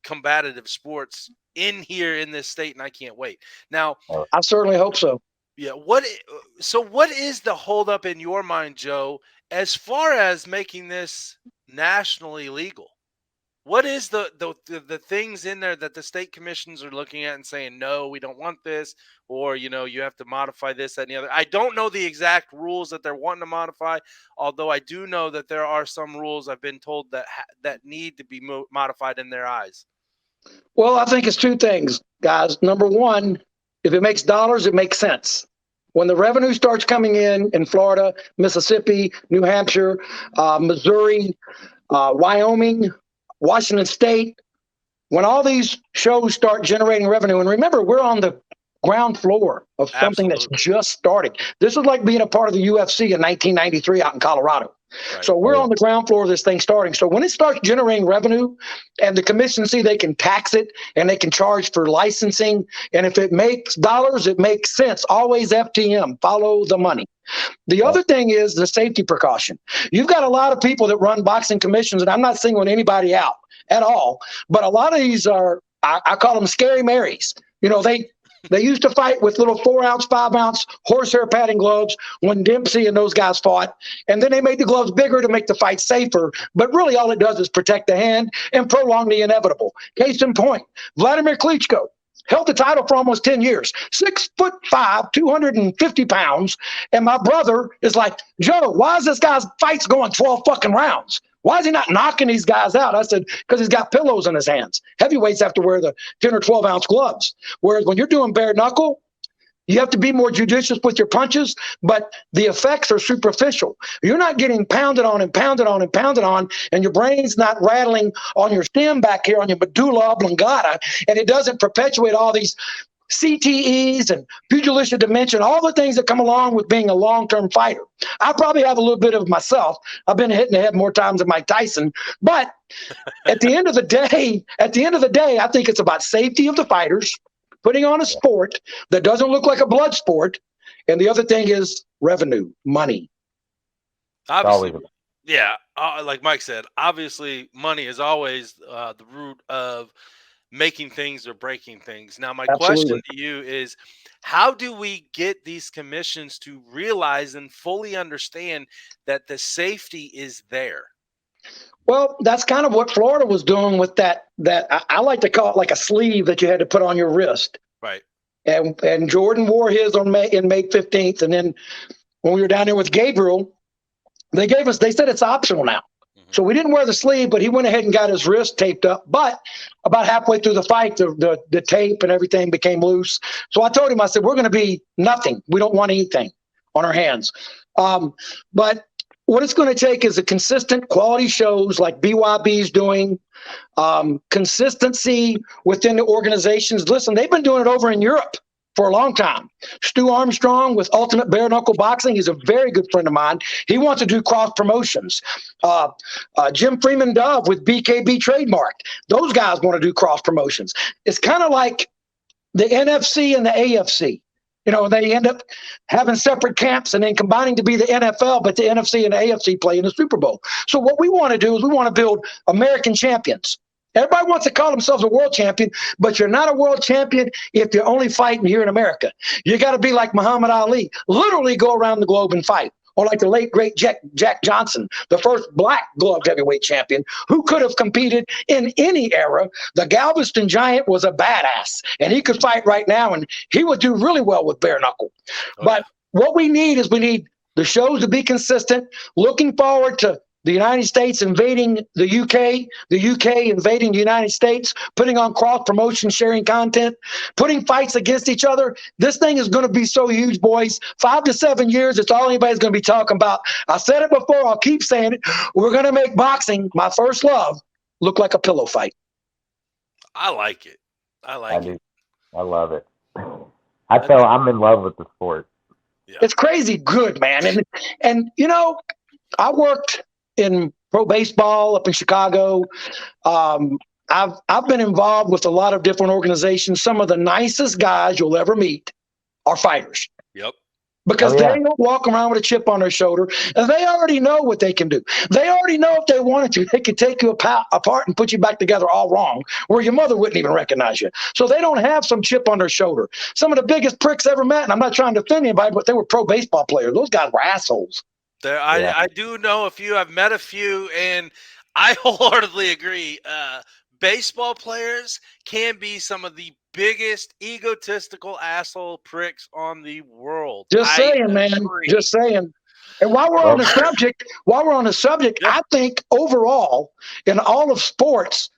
combative sports in here in this state, and I can't wait. Now, I certainly hope so. Yeah. What is the holdup in your mind, Joe, as far as making this nationally legal? What is the things in there that the state commissions are looking at and saying, no, we don't want this, or, you have to modify this, that, and the other? I don't know the exact rules that they're wanting to modify, although I do know that there are some rules I've been told that need to be modified in their eyes. Well, I think it's 2 things, guys. Number one, if it makes dollars, it makes sense. When the revenue starts coming in Florida, Mississippi, New Hampshire, Missouri, Wyoming, Washington State, when all these shows start generating revenue, and remember, we're on the ground floor of something that's just starting. This is like being a part of the UFC in 1993 out in Colorado. Right. So we're on the ground floor of this thing starting. So when it starts generating revenue and the commission see they can tax it and they can charge for licensing, and if it makes dollars, it makes sense. Always FTM, follow the money. The other thing is the safety precaution. You've got a lot of people that run boxing commissions, and I'm not singling anybody out at all, but a lot of these are, I call them scary Marys. They used to fight with little 4-ounce, 5-ounce horsehair padding gloves when Dempsey and those guys fought. And then they made the gloves bigger to make the fight safer. But really all it does is protect the hand and prolong the inevitable. Case in point, Vladimir Klitschko held the title for almost 10 years, 6'5", 250 pounds. And my brother is like, Joe, why is this guy's fights going 12 fucking rounds? Why is he not knocking these guys out? I said, because he's got pillows in his hands. Heavyweights have to wear the 10 or 12 ounce gloves. Whereas when you're doing bare knuckle, you have to be more judicious with your punches, but the effects are superficial. You're not getting pounded on and pounded on and pounded on, and your brain's not rattling on your stem back here on your medulla oblongata, and it doesn't perpetuate all these CTEs and pugilistic dementia, all the things that come along with being a long-term fighter. I probably have a little bit of myself. I've been hit in the head more times than Mike Tyson, but at the end of the day, I think it's about safety of the fighters, putting on a sport that doesn't look like a blood sport, and the other thing is revenue, money. Obviously, yeah, like Mike said, obviously money is always the root of making things or breaking things. Now, my question to you is, how do we get these commissions to realize and fully understand that the safety is there? Well, that's kind of what Florida was doing with that I like to call it like a sleeve that you had to put on your wrist. Right. And Jordan wore his on May 15th. And then when we were down there with Gabriel, they said it's optional now. So we didn't wear the sleeve, but he went ahead and got his wrist taped up. But about halfway through the fight, the tape and everything became loose. So I told him, I said, we're going to be nothing. We don't want anything on our hands. But what it's going to take is a consistent quality shows like BYB is doing, consistency within the organizations. Listen, they've been doing it over in Europe for a long time. Stu Armstrong with Ultimate Bare Knuckle Boxing. He's a very good friend of mine. He wants to do cross promotions. Jim Freeman Dove with BKB Trademark. Those guys want to do cross promotions. It's kind of like the NFC and the AFC. You know, they end up having separate camps and then combining to be the NFL, but the NFC and the AFC play in the Super Bowl. So what we want to do is we want to build American champions. Everybody wants to call themselves a world champion, but you're not a world champion if you're only fighting here in America. You got to be like Muhammad Ali, literally go around the globe and fight. Or like the late, great Jack Johnson, the first black gloved heavyweight champion who could have competed in any era. The Galveston Giant was a badass, and he could fight right now, and he would do really well with bare knuckle. But what we need is the shows to be consistent, looking forward to the United States invading the UK invading the United States, putting on cross promotion, sharing content, putting fights against each other. This thing is going to be so huge, boys. 5 to 7 years, it's all anybody's going to be talking about. I said it before, I'll keep saying it. We're going to make boxing, my first love, look like a pillow fight. I like it. I love it. I'm in love with the sport. Yeah. It's crazy good, man. And you know, I worked in pro baseball up in Chicago. I've been involved with a lot of different organizations. Some of the nicest guys you'll ever meet are fighters. Yep. Because they don't walk around with a chip on their shoulder, and they already know what they can do. They already know if they wanted to, they could take you apart and put you back together all wrong, where your mother wouldn't even recognize you. So they don't have some chip on their shoulder. Some of the biggest pricks ever met, and I'm not trying to offend anybody, but they were pro baseball players. Those guys were assholes. I do know a few. I've met a few, and I wholeheartedly agree. Baseball players can be some of the biggest egotistical asshole pricks on the world. Just saying, man. Just saying. And while we're on the subject, I think overall in all of sports,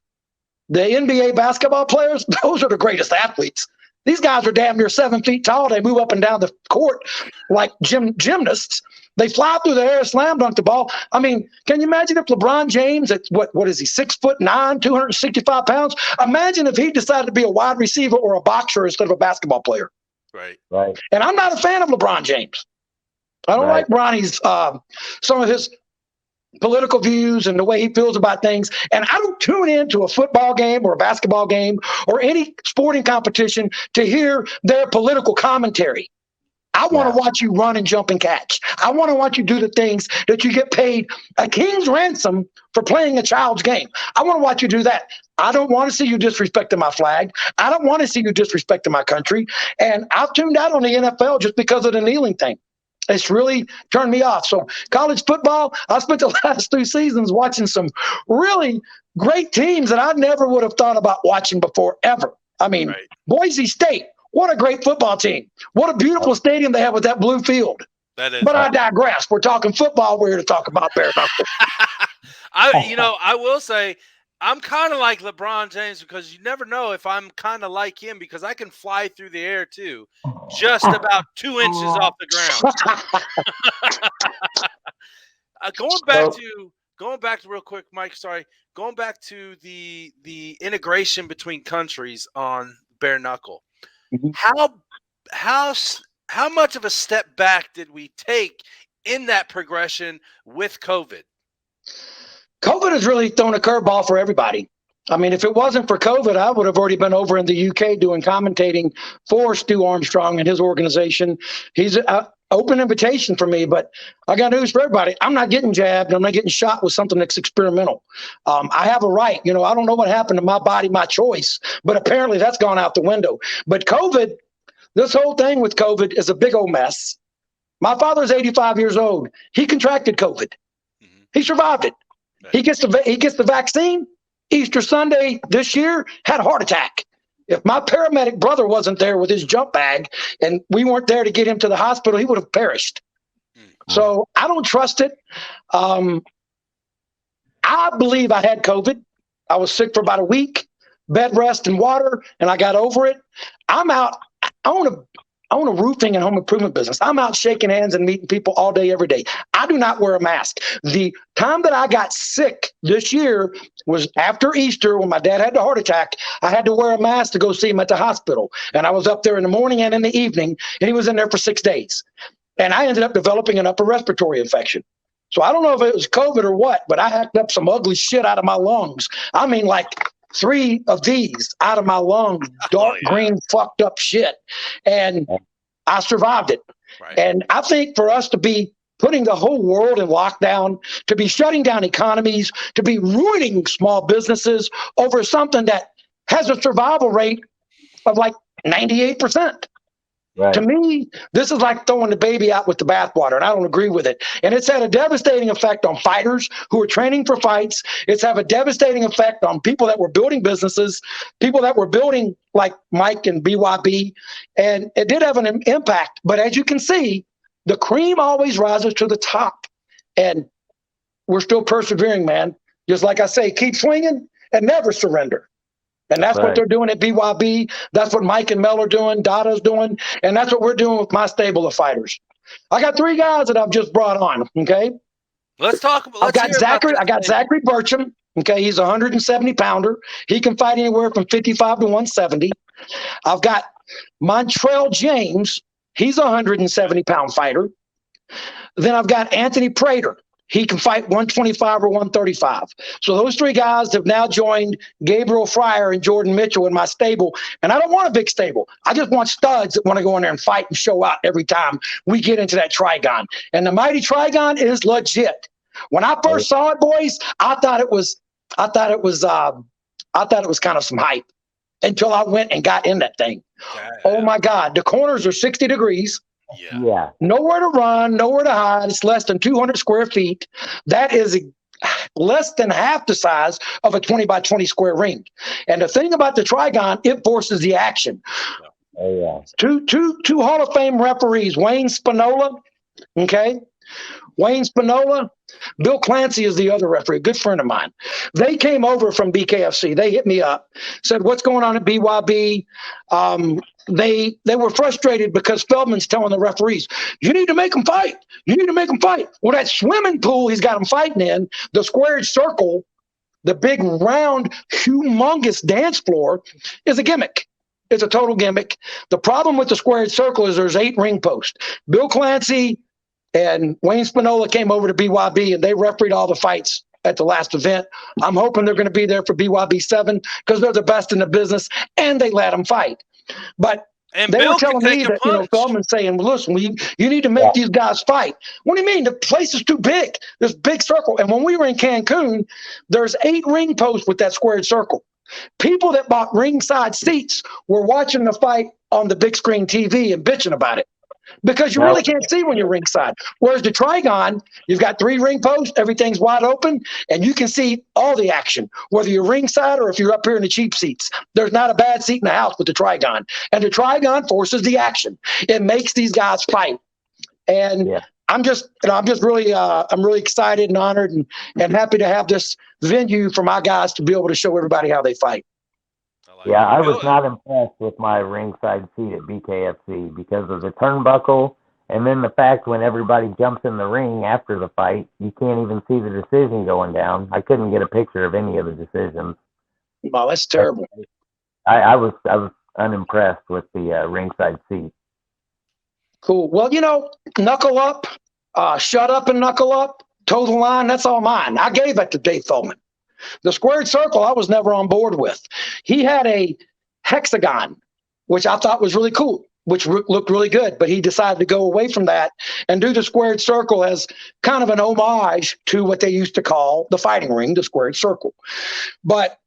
the NBA basketball players, those are the greatest athletes. These guys are damn near 7 feet tall. They move up and down the court like gymnasts. They fly through the air, slam dunk the ball. I mean, can you imagine if LeBron James, at what is he, 6'9", 265 pounds? Imagine if he decided to be a wide receiver or a boxer instead of a basketball player. Right. And I'm not a fan of LeBron James. I don't like Bronny's, some of his political views and the way he feels about things. And I don't tune into a football game or a basketball game or any sporting competition to hear their political commentary. I want to watch you run and jump and catch. I want to watch you do the things that you get paid a king's ransom for playing a child's game. I want to watch you do that. I don't want to see you disrespecting my flag. I don't want to see you disrespecting my country. And I've tuned out on the NFL just because of the kneeling thing. It's really turned me off. So college football, I spent the last 2 seasons watching some really great teams that I never would have thought about watching before, ever. I mean, Boise State. What a great football team. What a beautiful stadium they have with that blue field. That is. But I digress. We're talking football. We're here to talk about bare knuckle. I will say I'm kind of like LeBron James because you never know if I'm kind of like him because I can fly through the air too, just about 2 inches off the ground. Going back to real quick, Mike. Sorry, going back to the integration between countries on bare knuckle. Mhm. How much of a step back did we take in that progression with COVID? COVID has really thrown a curveball for everybody. I mean, if it wasn't for COVID, I would have already been over in the UK doing commentating for Stu Armstrong and his organization. He's an open invitation for me, but I got news for everybody. I'm not getting jabbed. I'm not getting shot with something that's experimental. I have a right. I don't know what happened to my body, my choice, but apparently that's gone out the window. But COVID, this whole thing with COVID is a big old mess. My father's 85 years old. He contracted COVID. Mm-hmm. He survived it. Right. He gets the vaccine. Easter Sunday this year, had a heart attack. If my paramedic brother wasn't there with his jump bag and we weren't there to get him to the hospital, he would have perished. Mm-hmm. So I don't trust it. I believe I had COVID. I was sick for about a week, bed rest and water, and I got over it. I'm out. I own a roofing and home improvement business. I'm out shaking hands and meeting people all day, every day. I do not wear a mask. The time that I got sick this year was after Easter when my dad had the heart attack. I had to wear a mask to go see him at the hospital. And I was up there in the morning and in the evening, and he was in there for 6 days. And I ended up developing an upper respiratory infection. So I don't know if it was COVID or what, but I hacked up some ugly shit out of my lungs. I mean, like 3 of these out of my lungs, dark green, fucked up shit. And I survived it. Right. And I think for us to be putting the whole world in lockdown, to be shutting down economies, to be ruining small businesses over something that has a survival rate of like 98%. Right. To me, this is like throwing the baby out with the bathwater, and I don't agree with it. And it's had a devastating effect on fighters who are training for fights. It's had a devastating effect on people that were building businesses, people that were building like Mike and BYB, and it did have an impact. But as you can see, the cream always rises to the top, and we're still persevering, man. Just like I say, keep swinging and never surrender. And that's what they're doing at BYB. That's what Mike and Mel are doing, Dada's doing, and that's what we're doing with my stable of fighters. I got 3 guys that I've just brought on, okay? Let's talk about I got Zachary Burcham, okay? He's a 170-pounder. He can fight anywhere from 55 to 170. I've got Montrell James. He's a 170-pound fighter. Then I've got Anthony Prater. He can fight 125 or 135. So those 3 guys have now joined Gabriel Fryer and Jordan Mitchell in my stable. And I don't want a big stable. I just want studs that want to go in there and fight and show out every time we get into that trigon. And the mighty trigon is legit. When I first saw it, boys, I thought it was kind of some hype until I went and got in that thing. Oh my God. The corners are 60 degrees. Yeah. Nowhere to run, nowhere to hide. It's less than 200 square feet. That is less than half the size of a 20 by 20 square ring. And the thing about the trigon, it forces the action. Oh, yeah. Two Hall of Fame referees, Wayne Spinola, okay? Wayne Spinola, Bill Clancy is the other referee, a good friend of mine. They came over from BKFC. They hit me up, said, what's going on at BYB? They were frustrated because Feldman's telling the referees, you need to make them fight. You need to make them fight. Well, that swimming pool he's got them fighting in, the squared circle, the big round, humongous dance floor is a gimmick. It's a total gimmick. The problem with the squared circle is there's 8 ring posts. Bill Clancy and Wayne Spinola came over to BYB and they refereed all the fights at the last event. I'm hoping they're going to be there for BYB 7 because they're the best in the business and they let them fight. But they were telling me that, Feldman's saying, well, listen, you need to make these guys fight. What do you mean? The place is too big. This big circle. And when we were in Cancun, there's 8 ring posts with that squared circle. People that bought ringside seats were watching the fight on the big screen TV and bitching about it. Because you really can't see when you're ringside. Whereas the trigon, you've got 3 ring posts, everything's wide open, and you can see all the action, whether you're ringside or if you're up here in the cheap seats. There's not a bad seat in the house with the trigon. And the trigon forces the action. It makes these guys fight. And I'm just really, I'm really excited and honored and happy to have this venue for my guys to be able to show everybody how they fight. I was not impressed with my ringside seat at BKFC because of the turnbuckle, and then the fact when everybody jumps in the ring after the fight, you can't even see the decision going down. I couldn't get a picture of any of the decisions. Wow, that's terrible. I was unimpressed with the ringside seat. Cool. Well, knuckle up, shut up and knuckle up, toe the line, that's all mine. I gave it to Dave Feldman. The squared circle I was never on board with. He had a hexagon, which I thought was really cool, which looked really good, but he decided to go away from that and do the squared circle as kind of an homage to what they used to call the fighting ring, the squared circle. But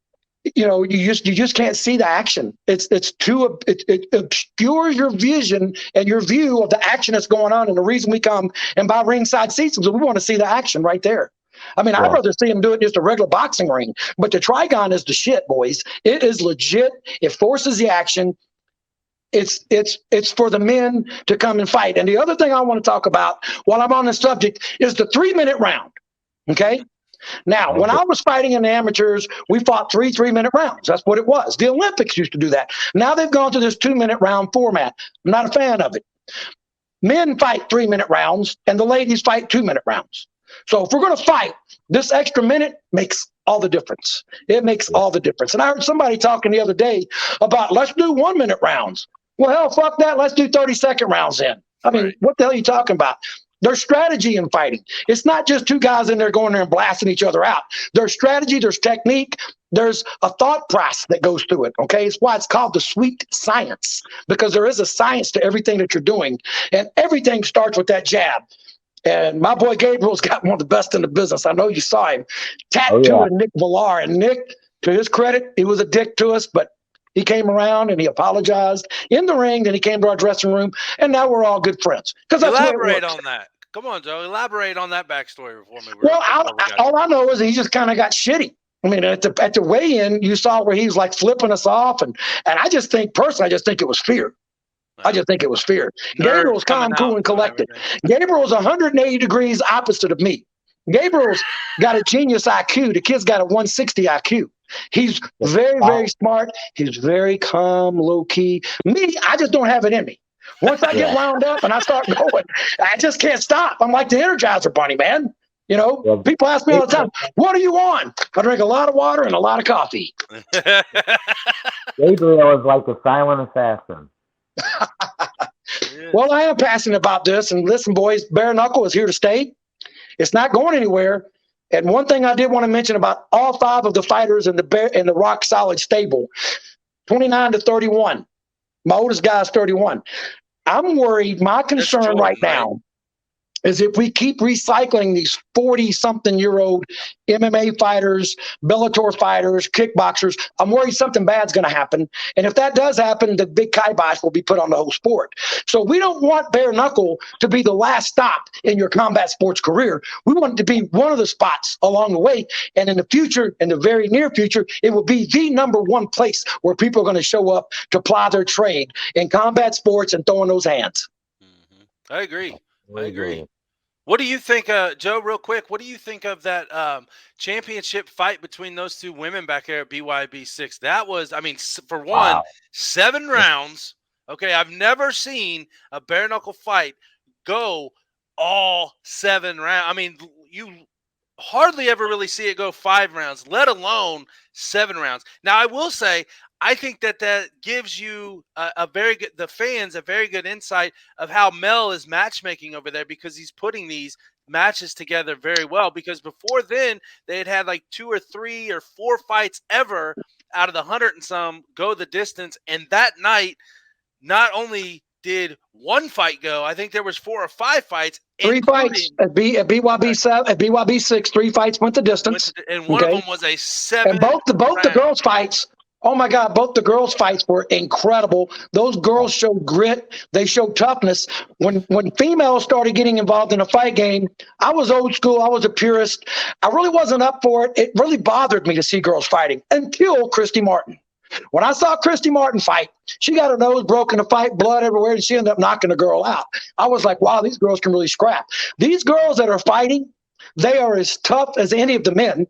you just can't see the action. It obscures your vision and your view of the action that's going on. And the reason we come and buy ringside seats is we want to see the action right there. I mean, I'd rather see him do it just a regular boxing ring, but the trigon is the shit, boys. It is legit. It forces the action. It's for the men to come and fight. And the other thing I want to talk about while I'm on the subject is the 3-minute round. Okay. Now, when I was fighting in the amateurs, we fought 3-minute rounds. That's what it was. The Olympics used to do that. Now they've gone to this 2-minute round format. I'm not a fan of it. Men fight 3-minute rounds and the ladies fight 2-minute rounds. So if we're going to fight, this extra minute makes all the difference. It makes all the difference. And I heard somebody talking the other day about let's do 1-minute rounds. Well, hell, fuck that. Let's do 30-second rounds then. I mean, what the hell are you talking about? There's strategy in fighting. It's not just two guys in there going there and blasting each other out. There's strategy, there's technique, there's a thought process that goes through it, okay? It's why it's called the sweet science, because there is a science to everything that you're doing, and everything starts with that jab. And my boy Gabriel's got one of the best in the business. I know you saw him tattooing Nick Villar. And Nick, to his credit, he was a dick to us, but he came around and he apologized in the ring. Then he came to our dressing room, and now we're all good friends. Elaborate on that. Come on, Joe. Elaborate on that backstory for me. Well, all I know is he just kind of got shitty. I mean, at the weigh-in, you saw where he was like flipping us off, and I just think personally, it was fear. I just think it was fear. Gabriel's calm, cool, and collected. Gabriel's 180 degrees opposite of me. Gabriel's got a genius IQ. The kid's got a 160 IQ. He's very, very smart. He's very calm, low-key. Me, I just don't have it in me. Once I get wound up and I start going, I just can't stop. I'm like the Energizer Bunny, man. People ask me all the time, what are you on? I drink a lot of water and a lot of coffee. Gabriel is like a silent assassin. Well, I am passionate about this. And listen, boys, bare knuckle is here to stay. It's not going anywhere. And one thing I did want to mention about all 5 of the fighters in the Rock Solid stable, 29 to 31. My oldest guy is 31. I'm worried. My concern right now is if we keep recycling these 40-something-year-old MMA fighters, Bellator fighters, kickboxers, I'm worried something bad's going to happen. And if that does happen, the big kibosh will be put on the whole sport. So we don't want bare knuckle to be the last stop in your combat sports career. We want it to be one of the spots along the way. And in the future, in the very near future, it will be the number one place where people are going to show up to ply their trade in combat sports and throwing those hands. Mm-hmm. I agree. What do you think, Joe, real quick, what do you think of that championship fight between those two women back there at BYB 6? That was, I mean, for one, 7 rounds. Okay, I've never seen a bare knuckle fight go all 7 rounds. I mean, you hardly ever really see it go 5 rounds, let alone 7 rounds. Now, I will say, I think that gives you the fans a very good insight of how Mel is matchmaking over there, because he's putting these matches together very well. Because before then, they had like 2 or 3 or 4 fights ever out of the 100 and some go the distance. And that night, not only did 1 fight go, I think there was 4 or 5 fights. 3 fights at BYB 7, at BYB 6. 3 fights went the distance, and one of them was a 7. And both the girls' fights. Oh my God, both the girls' fights were incredible. Those girls showed grit. They showed toughness. When females started getting involved in a fight game, I was old school. I was a purist. I really wasn't up for it. It really bothered me to see girls fighting until Christy Martin. When I saw Christy Martin fight, she got her nose broken, a fight, blood everywhere, and she ended up knocking the girl out. I was like, wow, these girls can really scrap. These girls that are fighting, they are as tough as any of the men.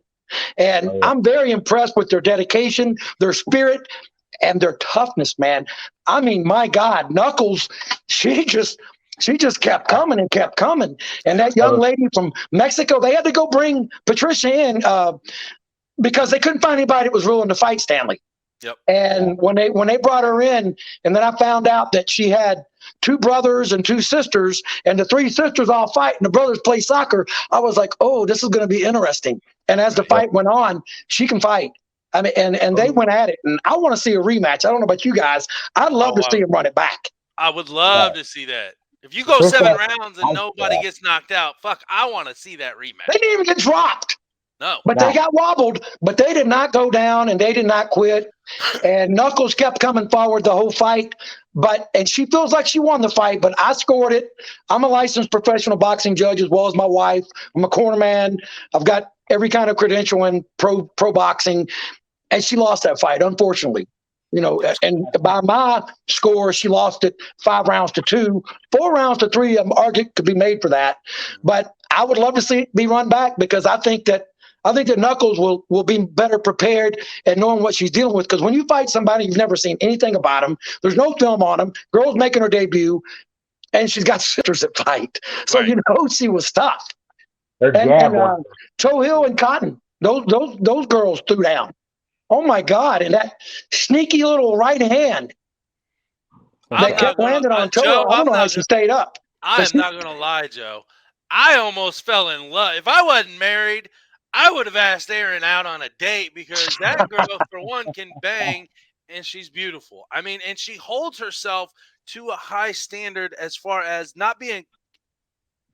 And I'm very impressed with their dedication, their spirit, and their toughness, man. I mean, my God, Knuckles, she just kept coming and kept coming. And that young lady from Mexico, they had to go bring Patricia in because they couldn't find anybody that was willing to fight Stanley. Yep. And when they brought her in, and then I found out that she had 2 brothers and 2 sisters, and the 3 sisters all fight, and the brothers play soccer. I was like, oh, this is going to be interesting. And as the fight went on, she can fight. I mean, and they went at it, and I want to see a rematch. I don't know about you guys. I'd love to see them run it back. I would love to see that. If you go 7 rounds and nobody gets knocked out, I want to see that rematch. They didn't even get dropped. No. But they got wobbled, but they did not go down, and they did not quit. And Knuckles kept coming forward the whole fight. And she feels like she won the fight, but I scored it. I'm a licensed professional boxing judge as well as my wife. I'm a cornerman. I've got every kind of credential in pro boxing. And she lost that fight, unfortunately. You know, and by my score, she lost it 5 rounds to 2, 4 rounds to 3. Argument could be made for that. But I would love to see it be run back, because I think that Knuckles will be better prepared and knowing what she's dealing with. Because when you fight somebody, you've never seen anything about them. There's no film on them. Girl's making her debut, and she's got sisters that fight. So, you know, she was tough. And Toe Hill and Cotton, those girls threw down. Oh, my God. And that sneaky little right hand that kept landing on Toe Hill. I don't know how she stayed up. I am not going to lie, Joe. I almost fell in love. If I wasn't married, I would have asked Erin out on a date, because that girl, for one, can bang, and she's beautiful. I mean, and she holds herself to a high standard as far as not being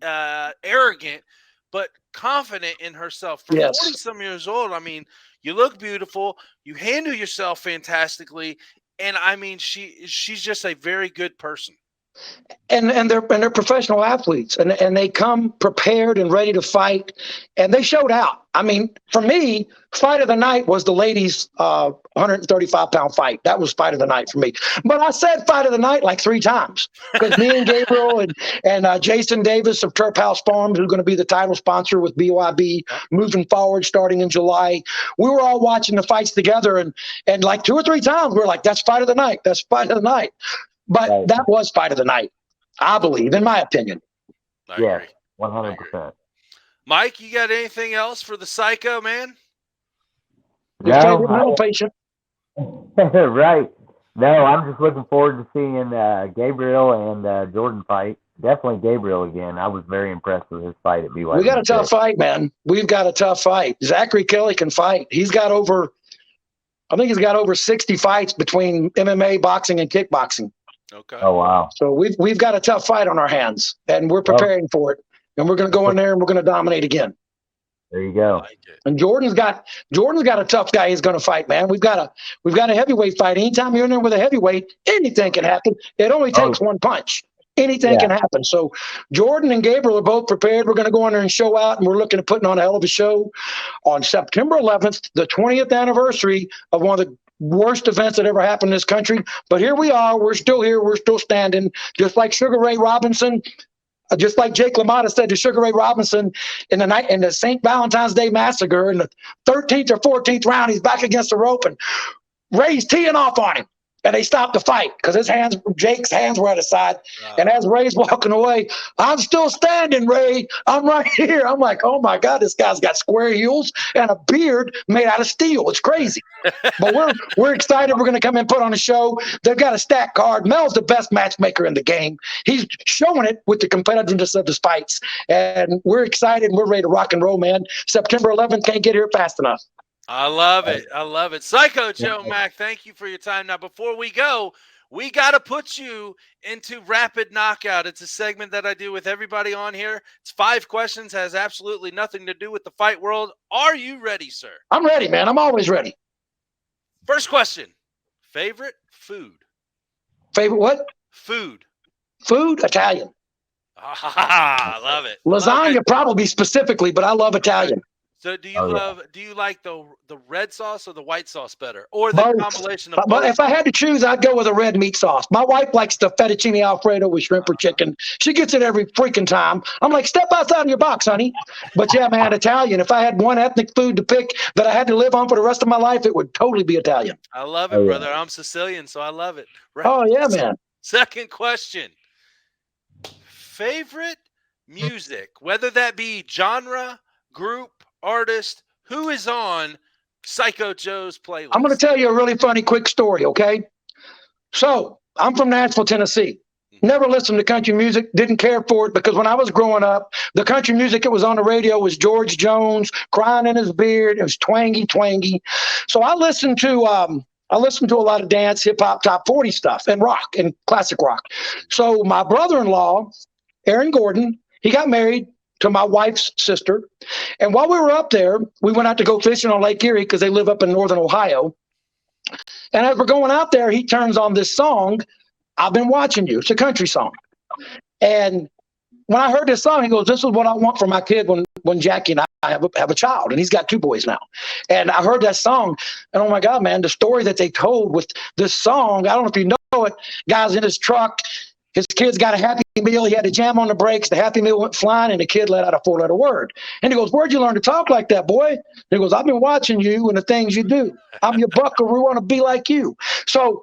arrogant, but confident in herself. For 40-some years old, I mean, you look beautiful, you handle yourself fantastically, and I mean, she's just a very good person. And they're professional athletes, and they come prepared and ready to fight, and they showed out. I mean, for me, fight of the night was the ladies' 135-pound fight. That was fight of the night for me. But I said fight of the night like 3 times, because me and Gabriel and Jason Davis of Turp House Farms, who's going to be the title sponsor with BYB moving forward starting in July, we were all watching the fights together, and like 2 or 3 times we were like, that's fight of the night. That's fight of the night. But that was fight of the night, I believe, in my opinion. Yeah, 100%. Mike, you got anything else for the Psycho, man? No, patient. Right. No, I'm just looking forward to seeing Gabriel and Jordan fight. Definitely Gabriel again. I was very impressed with his fight at BYB. We got a tough fight, man. We've got a tough fight. Zachary Kelly can fight. He's got over 60 fights between MMA, boxing, and kickboxing. Okay. Oh, wow. So we've got a tough fight on our hands, and we're preparing for it. And we're going to go in there and we're going to dominate again. There you go. And Jordan's got a tough guy he's going to fight, man. We've got a heavyweight fight. Anytime you're in there with a heavyweight, anything can happen. It only takes one punch. Anything can happen. So Jordan and Gabriel are both prepared. We're going to go in there and show out, and we're looking at putting on a hell of a show on September 11th, the 20th anniversary of one of the worst events that ever happened in this country. But here we are. We're still here. We're still standing, just like Sugar Ray Robinson. Just like Jake LaMotta said to Sugar Ray Robinson in the St. Valentine's Day Massacre in the 13th or 14th round, he's back against the rope, and Ray's teeing off on him. And they stopped the fight because Jake's hands were at his side. And as Ray's walking away, I'm still standing, Ray. I'm right here. I'm like, oh, my God, this guy's got square heels and a beard made out of steel. It's crazy. But we're excited. We're going to come and put on a show. They've got a stack card. Mel's the best matchmaker in the game. He's showing it with the competitiveness of his fights. And we're excited, and we're ready to rock and roll, man. September 11th, can't get here fast enough. I love it. I love it. Psycho Joe Mack, thank you for your time. Now, before we go, we got to put you into Rapid Knockout. It's a segment that I do with everybody on here. It's 5 questions, has absolutely nothing to do with the fight world. Are you ready, sir? I'm ready, man. I'm always ready. First question. Favorite food? Favorite what? Food. Food? Italian. I love it. Lasagna probably specifically, but I love Italian. So do you Oh, yeah. do you like the red sauce or the white sauce better? Or the Both. combination of But both? if I had to choose, I'd go with a red meat sauce. My wife likes the fettuccine Alfredo with shrimp or chicken. She gets it every freaking time. I'm like, step outside of your box, honey. But yeah, man, Italian. If I had one ethnic food to pick that I had to live on for the rest of my life, it would totally be Italian. I love it, Oh, yeah. brother. I'm Sicilian, so I love it. Right. Oh, yeah, man. Second question. Favorite music, whether that be genre, group, artist, who is on Psycho Joe's playlist? I'm going to tell you a really funny, quick story, okay? So I'm from Nashville, Tennessee. Never listened to country music, didn't care for it because when I was growing up, the country music that was on the radio was George Jones, Crying in His Beard. It was twangy. So I listened to a lot of dance, hip hop, top 40 stuff and rock and classic rock. So my brother-in-law, Aaron Gordon, he got married to my wife's sister. And while we were up there, we went out to go fishing on Lake Erie because they live up in northern Ohio. And as we're going out there, he turns on this song, I've Been Watching You. It's a country song. And when I heard this song, he goes, this is what I want for my kid when Jackie and I have a child. And he's got 2 boys now. And I heard that song. And oh, my God, man, the story that they told with this song, I don't know if you know it, guy's in his truck. His kid's got a Happy Meal. He had to jam on the brakes. The Happy Meal went flying, and the kid let out a 4-letter word. And he goes, where'd you learn to talk like that, boy? And he goes, I've been watching you and the things you do. I'm your buckaroo. I want to be like you. So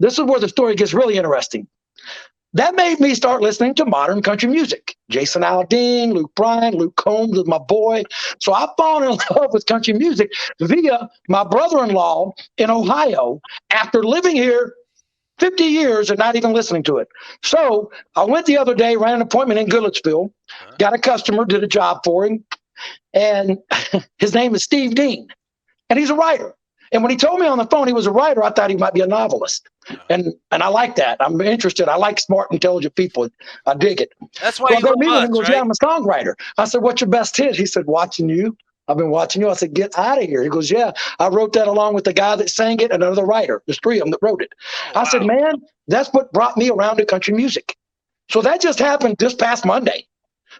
this is where the story gets really interesting. That made me start listening to modern country music. Jason Aldean, Luke Bryan, Luke Combs was my boy. So I've fallen in love with country music via my brother-in-law in Ohio after living here 50 years and not even listening to it. So I went the other day, ran an appointment in Goodlettsville, got a customer, did a job for him, and his name is Steve Dean, and he's a writer. And when he told me on the phone he was a writer, I thought he might be a novelist. And I like that. I'm interested. I like smart, intelligent people. I dig it. That's why So I you go love meet with him. us, He goes, right? yeah, I'm a songwriter. I said, what's your best hit? He said, Watching You. I've been watching you. I said, get out of here. He goes, yeah, I wrote that along with the guy that sang it and another writer. There's 3 of them that wrote it. Oh, I said, man, that's what brought me around to country music. So that just happened this past Monday.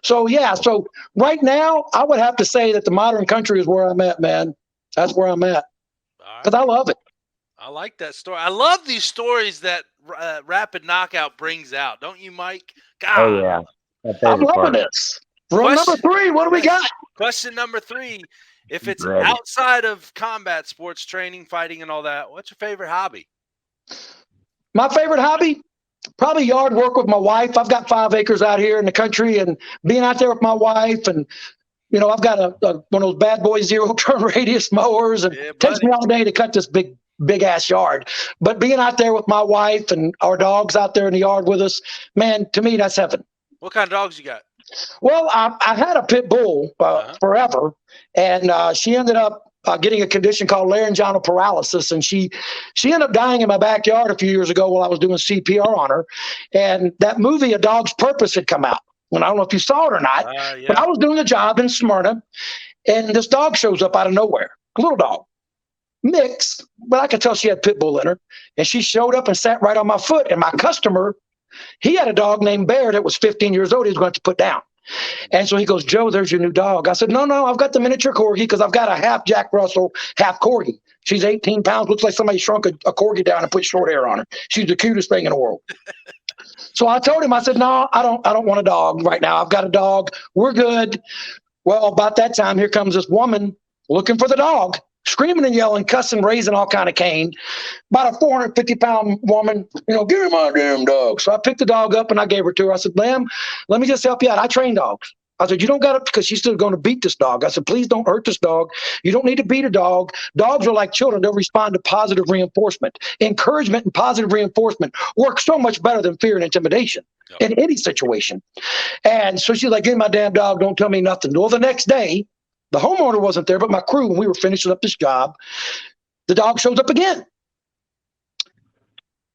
So, yeah, so right now I would have to say that the modern country is where I'm at, man. That's where I'm at because I love it. I like that story. I love these stories that Rapid Knockout brings out. Don't you, Mike? God. Oh, yeah. I'm loving this. Rule number 3, what do we got? Question number 3. If it's Ready. outside of combat sports, training, fighting, and all that, what's your favorite hobby? My favorite hobby? Probably yard work with my wife. I've got 5 acres out here in the country and being out there with my wife. And, you know, I've got one of those bad boy 0-turn radius mowers. And it takes me all day to cut this big ass yard. But being out there with my wife and our dogs out there in the yard with us, man, to me, that's heaven. What kind of dogs you got? Well, I had a pit bull forever, and she ended up getting a condition called laryngeal paralysis, and she ended up dying in my backyard a few years ago while I was doing CPR on her. And that movie, A Dog's Purpose, had come out. And I don't know if you saw it or not, but I was doing a job in Smyrna, and this dog shows up out of nowhere, a little dog. Mixed, but I could tell she had pit bull in her. And she showed up and sat right on my foot. And my customer, he had a dog named Bear that was 15 years old he was going to put down. And so he goes, Joe, there's your new dog. I said, no, I've got the miniature corgi because I've got a half Jack Russell, half corgi. She's 18 pounds, looks like somebody shrunk a corgi down and put short hair on her. She's the cutest thing in the world. So I told him, I said, no, I don't want a dog right now. I've got a dog. We're good. Well, about that time, here comes this woman looking for the dog, screaming and yelling, cussing, raising all kind of cane. About a 450-pound woman, give me my damn dog. So I picked the dog up and I gave her to her. I said, ma'am, let me just help you out. I train dogs. I said, you don't got to, because she's still going to beat this dog. I said, please don't hurt this dog. You don't need to beat a dog. Dogs are like children. They'll respond to positive reinforcement. Encouragement and positive reinforcement work so much better than fear and intimidation in any situation. And so she's like, give me my damn dog. Don't tell me nothing. Well, the next day, the homeowner wasn't there, but my crew, when we were finishing up this job, the dog shows up again.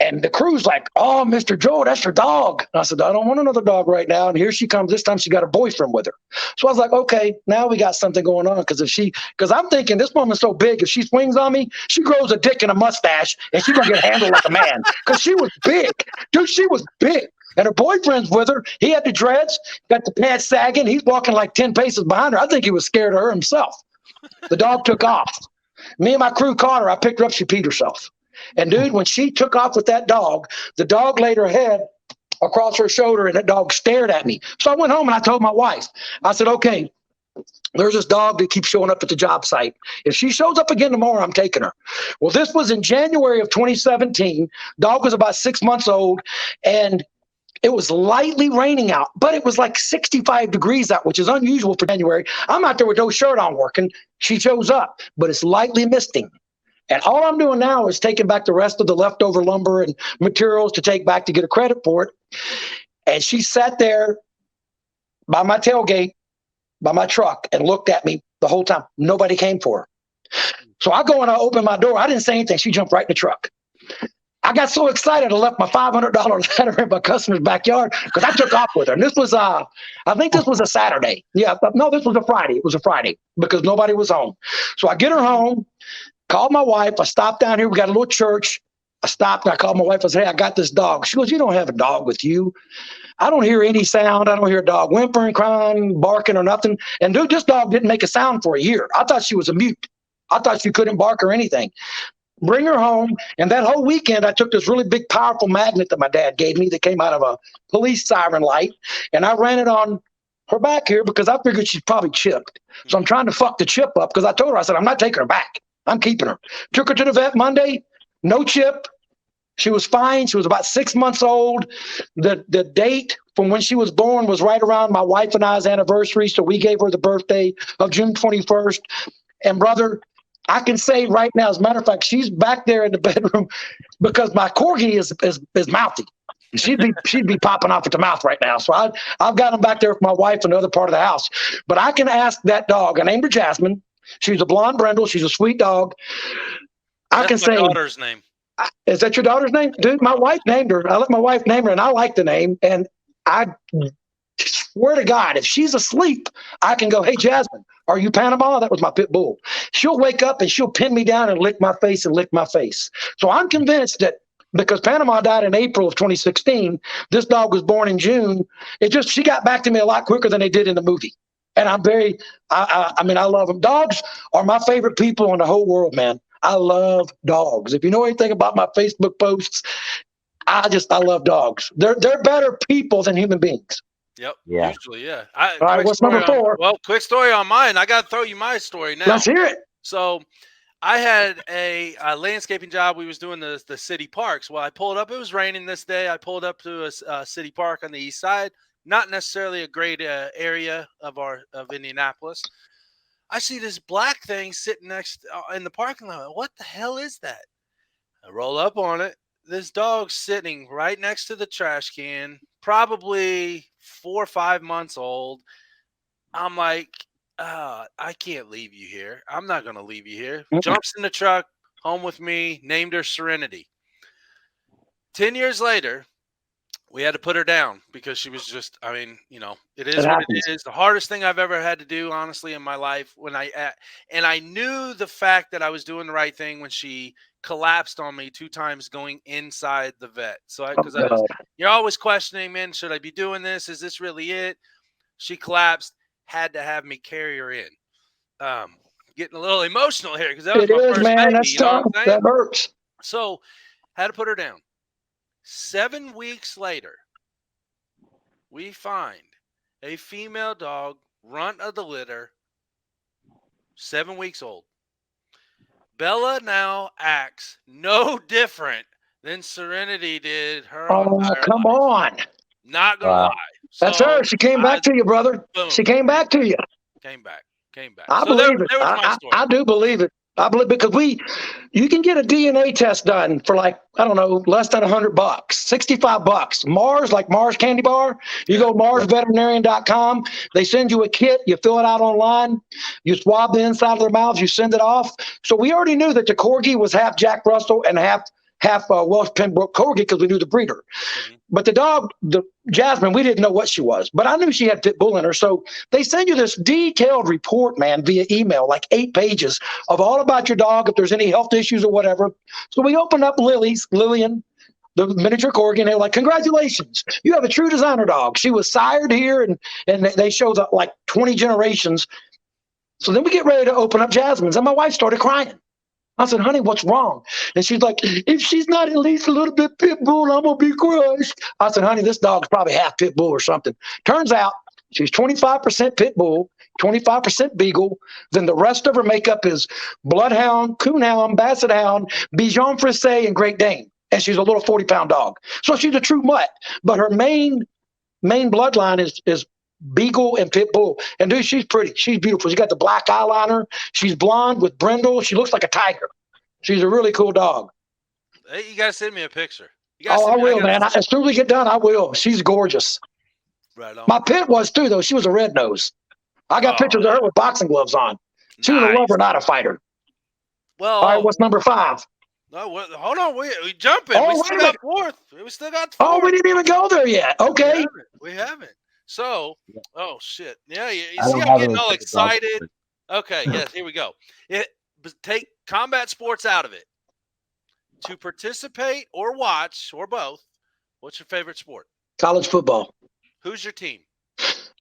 And the crew's like, oh, Mr. Joe, that's your dog. And I said, I don't want another dog right now. And here she comes. This time she got a boyfriend with her. So I was like, okay, now we got something going on. Because I'm thinking this woman's so big, if she swings on me, she grows a dick and a mustache and she's going to get handled like a man. Because she was big. Dude, she was big. And her boyfriend's with her. He had the dreads, got the pants sagging. He's walking like 10 paces behind her. I think he was scared of her himself. The dog took off. Me and my crew caught her. I picked her up. She peed herself. And dude, when she took off with that dog, the dog laid her head across her shoulder and that dog stared at me. So I went home and I told my wife, I said, okay, there's this dog that keeps showing up at the job site. If she shows up again tomorrow, I'm taking her. Well, this was in January of 2017. Dog was about 6 months old, and it was lightly raining out, but it was like 65 degrees out, which is unusual for January. I'm out there with no shirt on working. She shows up, but it's lightly misting. And all I'm doing now is taking back the rest of the leftover lumber and materials to take back to get a credit for it. And she sat there by my tailgate, by my truck, and looked at me the whole time. Nobody came for her. So I go and I open my door. I didn't say anything. She jumped right in the truck. I got so excited I left my $500 letter in my customer's backyard because I took off with her. And this was, I think this was a Saturday. Yeah, no, this was a Friday. It was a Friday because nobody was home. So I get her home, called my wife. I stopped down here. We got a little church. I stopped and I called my wife. I said, hey, I got this dog. She goes, you don't have a dog with you. I don't hear any sound. I don't hear a dog whimpering, crying, barking, or nothing. And dude, this dog didn't make a sound for a year. I thought she was a mute. I thought she couldn't bark or anything. Bring her home. And that whole weekend, I took this really big, powerful magnet that my dad gave me that came out of a police siren light. And I ran it on her back here because I figured she's probably chipped. So I'm trying to fuck the chip up because I told her, I said, I'm not taking her back. I'm keeping her. Took her to the vet Monday. No chip. She was fine. She was about 6 months old. The date from when she was born was right around my wife and I's anniversary. So we gave her the birthday of June 21st. And brother, I can say right now, as a matter of fact, she's back there in the bedroom because my corgi is mouthy. She'd be popping off at the mouth right now. So I've got him back there with my wife in the other part of the house. But I can ask that dog. I named her Jasmine. She's a blonde brindle. She's a sweet dog. That's my daughter's name. Is that your daughter's name? Dude, my wife named her. I let my wife name her, and I like the name. And I swear to God, if she's asleep, I can go, hey, Jasmine, are you Panama? That was my pit bull. She'll wake up, and she'll pin me down and lick my face and lick my face. So I'm convinced that because Panama died in April of 2016, this dog was born in June. She got back to me a lot quicker than they did in the movie. And I love them. Dogs are my favorite people in the whole world, man. I love dogs. If you know anything about my Facebook posts, I love dogs. They're better people than human beings. Yep. Yeah. Usually, yeah. All right, what's number 4? Well, quick story on mine. I got to throw you my story now. Let's hear it. So I had a landscaping job. We was doing the city parks. Well, I pulled up. It was raining this day. I pulled up to a city park on the east side. Not necessarily a great area of Indianapolis. I see this black thing sitting next in the parking lot. What the hell is that? I roll up on it. This dog's sitting right next to the trash can, probably 4 or 5 months old. I'm like, I can't leave you here. I'm not going to leave you here. Jumps in the truck, home with me, named her Serenity. 10 years later, we had to put her down because she was just, it is what it is. The hardest thing I've ever had to do, honestly, in my life. And I knew the fact that I was doing the right thing when she collapsed on me 2 times going inside the vet. So you're always questioning, man, should I be doing this? Is this really it? She collapsed, had to have me carry her in. Getting a little emotional here because that was my first baby. That's tough. That hurts. So had to put her down. 7 weeks later, we find a female dog, runt of the litter, 7 weeks old. Bella now acts no different than Serenity did her. Oh, come on. Not going to lie. That's her. She came back to you, brother. Boom. She came back to you. Came back. I believe it. I do believe it. I believe because you can get a DNA test done for less than $100, $65. Mars Candy Bar. You go marsveterinarian.com. They send you a kit. You fill it out online. You swab the inside of their mouths. You send it off. So we already knew that the Corgi was half Jack Russell and half Welsh Pembroke Corgi because we knew the breeder. Mm-hmm. But the dog, the Jasmine, we didn't know what she was. But I knew she had pit bull in her. So they send you this detailed report, man, via email, like 8 pages of all about your dog, if there's any health issues or whatever. So we opened up Lillian, the miniature Corgi, and they're like, congratulations, you have a true designer dog. She was sired here, and they showed up like 20 generations. So then we get ready to open up Jasmine's, and my wife started crying. I said, honey, what's wrong? And she's like, if she's not at least a little bit pit bull, I'm going to be crushed. I said, honey, this dog's probably half pit bull or something. Turns out she's 25% pit bull, 25% beagle. Then the rest of her makeup is bloodhound, coonhound, basset hound, Bichon Frise, and Great Dane. And she's a little 40-pound dog. So she's a true mutt. But her main bloodline is beagle and pit bull. And dude, she's pretty. She's beautiful. She's got the black eyeliner. She's blonde with brindle. She looks like a tiger. She's a really cool dog. Hey, you gotta send me a picture. I will, man. As soon as we get done, I will. She's gorgeous. Right on. My pit was too, though. She was a red nose. I got pictures of her with boxing gloves on. She was a lover, not a fighter. Well, all right, what's number 5? No, hold on. We jumping. Oh, we still got 4th. We still got 4th. Oh, we didn't even go there yet. Okay. We haven't. So, oh shit. Yeah, you I see, don't I'm have getting any all pictures. excited. Okay, yes, here we go. Take combat sports out of it. To participate or watch or both, what's your favorite sport? College football. Who's your team?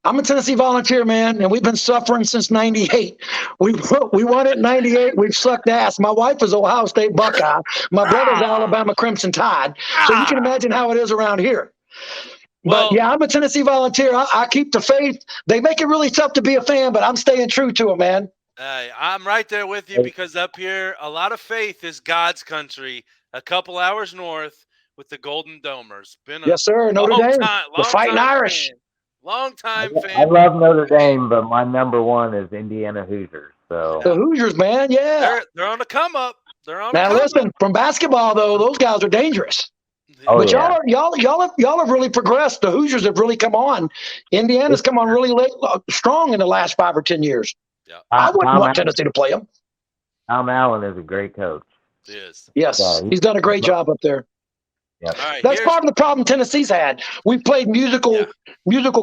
I'm a Tennessee Volunteer, man, and we've been suffering since '98. We won it in '98. We've sucked ass. My wife is Ohio State Buckeye. My brother's Alabama Crimson Tide. So you can imagine how it is around here. Well, but yeah, I'm a Tennessee Volunteer. I keep the faith. They make it really tough to be a fan, but I'm staying true to them, man. I'm right there with you because up here, a lot of faith is God's country. A couple hours north with the Golden Domers. Been a yes, sir. Notre Dame, the Fighting Irish. Fan. Long time fan. I love Notre Dame, but my number one is Indiana Hoosiers. So the Hoosiers, man, yeah. They're on the come up. They're on. Now listen, from basketball though, those guys are dangerous. Oh, but yeah. y'all have really progressed. The Hoosiers have really come on. Indiana's come on really late, strong in the last 5 or 10 years. Yeah. I wouldn't want Tennessee to play them. Tom Allen is a great coach. Yes. Yes, he's done a great job up there. Yep. All right, that's part of the problem Tennessee's had. We've played musical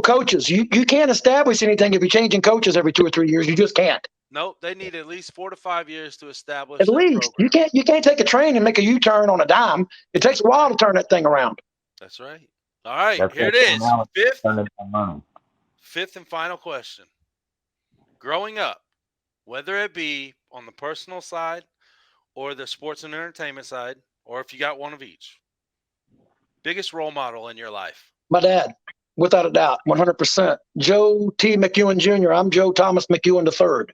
coaches. You can't establish anything if you're changing coaches every 2 or 3 years. You just can't. Nope, they need at least 4 to 5 years to establish. At least you can't take a train and make a U-turn on a dime. It takes a while to turn that thing around. That's right. All right, here it is. Fifth and final question. Growing up, whether it be on the personal side or the sports and entertainment side, or if you got one of each, biggest role model in your life? My dad, without a doubt, 100%. Joe T. McEwen Jr. I'm Joe Thomas McEwen III.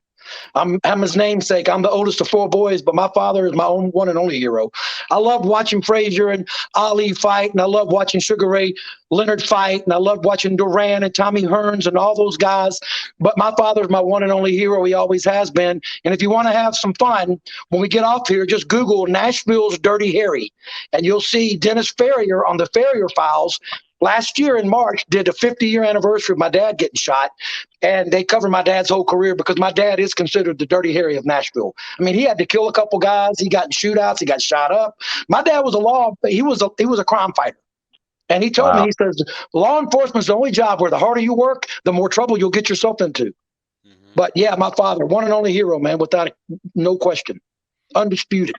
I'm his namesake. I'm the oldest of 4 boys, but my father is my own one and only hero. I loved watching Frazier and Ali fight, and I loved watching Sugar Ray Leonard fight, and I loved watching Duran and Tommy Hearns and all those guys. But my father's my one and only hero. He always has been. And if you want to have some fun, when we get off here, just Google Nashville's Dirty Harry, and you'll see Dennis Ferrier on the Ferrier Files. Last year in March, did a 50-year anniversary of my dad getting shot, and they covered my dad's whole career because my dad is considered the Dirty Harry of Nashville. I mean, he had to kill a couple guys. He got in shootouts. He got shot up. My dad was he was a crime fighter, and he told me, he says, law enforcement's the only job where the harder you work, the more trouble you'll get yourself into. Mm-hmm. But yeah, my father, one and only hero, man, without no question, undisputed.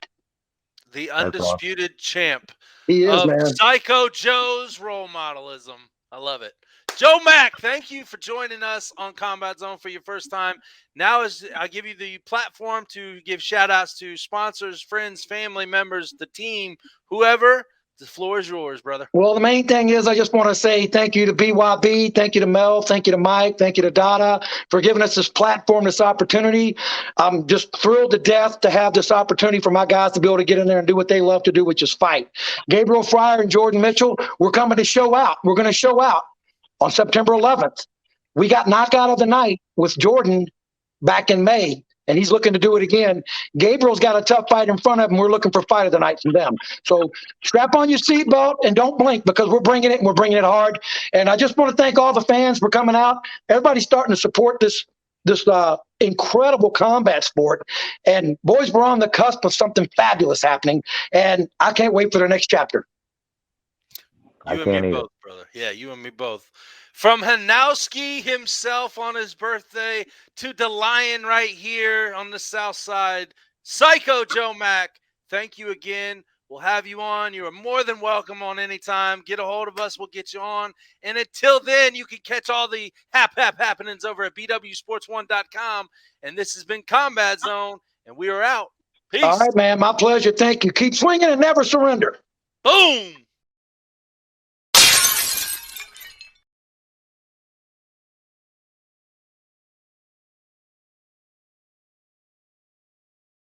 The undisputed champ. He is, man. Psycho Joe's role modelism. I love it. Joe Mack, thank you for joining us on Combat Zone for your first time. Now I give you the platform to give shout-outs to sponsors, friends, family members, the team, whoever. The floor is yours, brother. Well, the main thing is I just want to say thank you to BYB, thank you to Mel, thank you to Mike, thank you to Dada for giving us this platform, this opportunity. I'm just thrilled to death to have this opportunity for my guys to be able to get in there and do what they love to do, which is fight. Gabriel Fryer and Jordan Mitchell, we're coming to show out. We're going to show out on September 11th. We got knockout of the night with Jordan back in May, and he's looking to do it again. Gabriel's got a tough fight in front of him. We're looking for fight of the night from them. So strap on your seatbelt and don't blink because we're bringing it and we're bringing it hard. And I just want to thank all the fans for coming out. Everybody's starting to support this incredible combat sport. And boys, we're on the cusp of something fabulous happening. And I can't wait for the next chapter. You and me both, brother. Yeah, you and me both. From Hanowski himself on his birthday to Dalion right here on the south side, Psycho Joe Mack, thank you again. We'll have you on. You are more than welcome on anytime. Get a hold of us. We'll get you on. And until then, you can catch all the happenings over at BWSPORTS1.com. And this has been Combat Zone, and we are out. Peace. All right, man. My pleasure. Thank you. Keep swinging and never surrender. Boom.